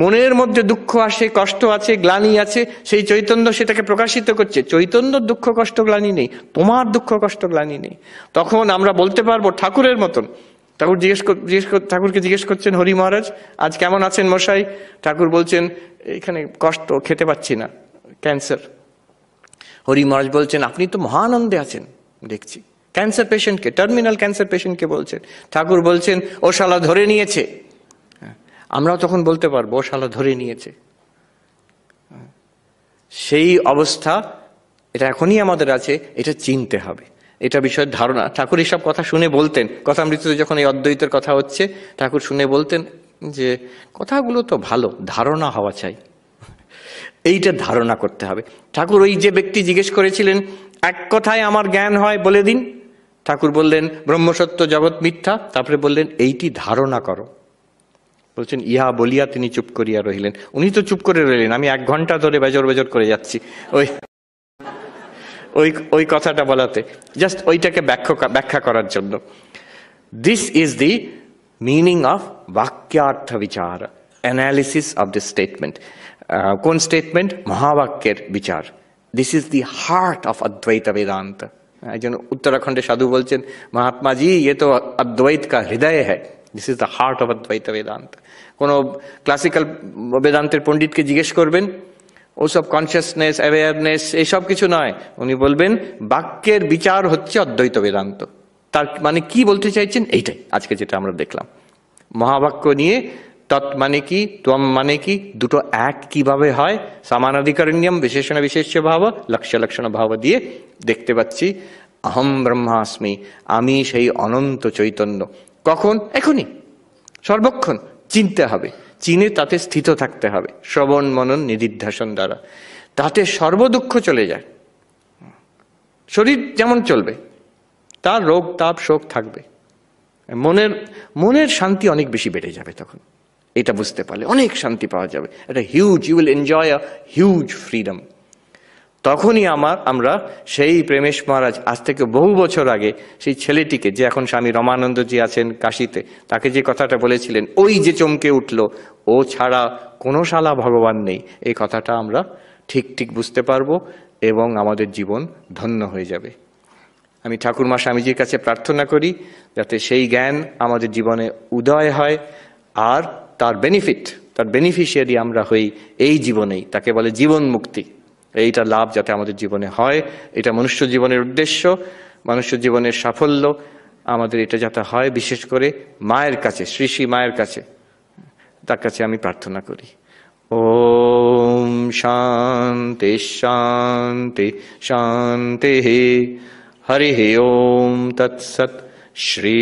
মনের মধ্যে দুঃখ আসে, কষ্ট আছে, গ্লানি আছে, সেই চৈতন্য সেটাকে প্রকাশিত করছে। চৈতন্য দুঃখ কষ্ট গ্লানি নেই, তোমার দুঃখ কষ্ট গ্লানি নেই। তখন আমরা বলতে পারবো ঠাকুরের মতন। ঠাকুরকে জিজ্ঞেস করছেন হরি মহারাজ, আজ কেমন আছেন মশাই? ঠাকুর বলছেন এখানে কষ্ট, খেতে পাচ্ছি না, ক্যান্সার। হরি মহারাজ বলছেন আপনি তো মহানন্দে আছেন দেখছি। ক্যান্সার পেশেন্টকে, টার্মিনাল ক্যান্সার পেশেন্টকে বলছেন। ঠাকুর বলছেন ও শালা ধরে নিয়েছে। আমরাও তখন বলতে পারবো ও শালা ধরে নিয়েছে। সেই অবস্থা এটা এখনই আমাদের আছে, এটা চিনতে হবে, এটা বিষয়ের ধারণা। ঠাকুর এসব কথা শুনে বলতেন, কথামৃততে যখন এই অদ্বৈতের কথা হচ্ছে, ঠাকুর শুনে বলতেন যে কথাগুলো তো ভালো, ধারণা হওয়া চাই, এইটা ধারণা করতে হবে। ঠাকুর ওই যে ব্যক্তি জিজ্ঞেস করেছিলেন এক কথায় আমার জ্ঞান হয় বলে দিন, ঠাকুর বললেন ব্রহ্মসত্য জগৎ মিথ্যা, তারপরে বললেন এইটি ধারণা করো। বলছেন ইহা বলিয়া তিনি চুপ করিয়া রহিলেন। উনি তো চুপ করে রইলেন, আমি 1 ঘন্টা ধরে বেজর বেজর করে যাচ্ছি ওই কথাটা বলাতে, জাস্ট ওইটাকে ব্যাখ্যা করার জন্য। This is the meaning of বাক্যার্থ বিচার, অ্যানালিসিস অফ দিস স্টেটমেন্ট। কোন স্টেটমেন্ট? মহাবাক্যের বিচার। This is the heart of অদ্বৈত বেদান্ত। একজন উত্তরাখণ্ডে সাধু বলছেন মহাত্মা জি ये तो अद्वैत का हृदय है, this is the heart of অদ্বৈত বেদান্ত। কোন ক্লাসিক্যাল বেদান্তের পণ্ডিতকে জিজ্ঞেস করবেন, ওসব কনসিয়াসনেস, অ্যাওয়ারনেস এইসব কিছু নয়, উনি বলবেন বাক্যের বিচার হচ্ছে অদ্বৈত বেদান্ত। তার মানে কি বলতে চাইছেন, এইটাই আজকে যেটা আমরা দেখলাম। মহাবাক্য নিয়ে তৎ মানে কি, ত্বম মানে কি, দুটো এক কিভাবে হয়, সমানাধিকরণ্যম বিশেষণ বিশেষ্য ভাব লক্ষ্য লক্ষণ ভাব দিয়ে দেখতে পাচ্ছি অহম ব্রহ্মাস্মি, আমি সেই অনন্ত চৈতন্য। কখন? এখনই, সর্বক্ষণ চিনতে হবে, চিনে তাতে স্থিত থাকতে হবে শ্রবণ মনন নিদিধ্যাসন দ্বারা। তাতে সর্বদুঃখ চলে যায়। শরীর যেমন চলবে, তার রোগ তাপ শোক থাকবে, মনের শান্তি অনেক বেশি বেড়ে যাবে। তখন এটা বুঝতে পারলে অনেক শান্তি পাওয়া যাবে, এটা huge, you will enjoy a huge freedom. তখনই আমরা সেই প্রেমেশ মহারাজ আজ থেকে বহু বছর আগে সেই ছেলেটিকে, যে এখন স্বামী রমানন্দজি আছেন কাশীতে, তাকে যে কথাটা বলেছিলেন, ওই যে চমকে উঠল, ও ছাড়া কোনো শালা ভগবান নেই, এই কথাটা আমরা ঠিক বুঝতে পারবো এবং আমাদের জীবন ধন্য হয়ে যাবে। আমি ঠাকুরমা স্বামীজির কাছে প্রার্থনা করি যাতে সেই জ্ঞান আমাদের জীবনে উদয় হয়, আর তার বেনিফিশিয়ারি আমরা হই এই জীবনেই। তাকে বলে জীবন মুক্তি। এইটা লাভ যাতে আমাদের জীবনে হয়, এটা মনুষ্য জীবনের উদ্দেশ্য, মনুষ্য জীবনের সাফল্য আমাদের এটা যাতে হয়। বিশেষ করে মায়ের কাছে, শ্রী শ্রী মায়ের কাছে, তার কাছে আমি প্রার্থনা করি। ওম শান্তি শান্তি শান্তি। হরি ওম তৎসৎ। শ্রী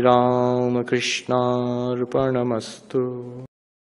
রামকৃষ্ণার্পণমস্তু।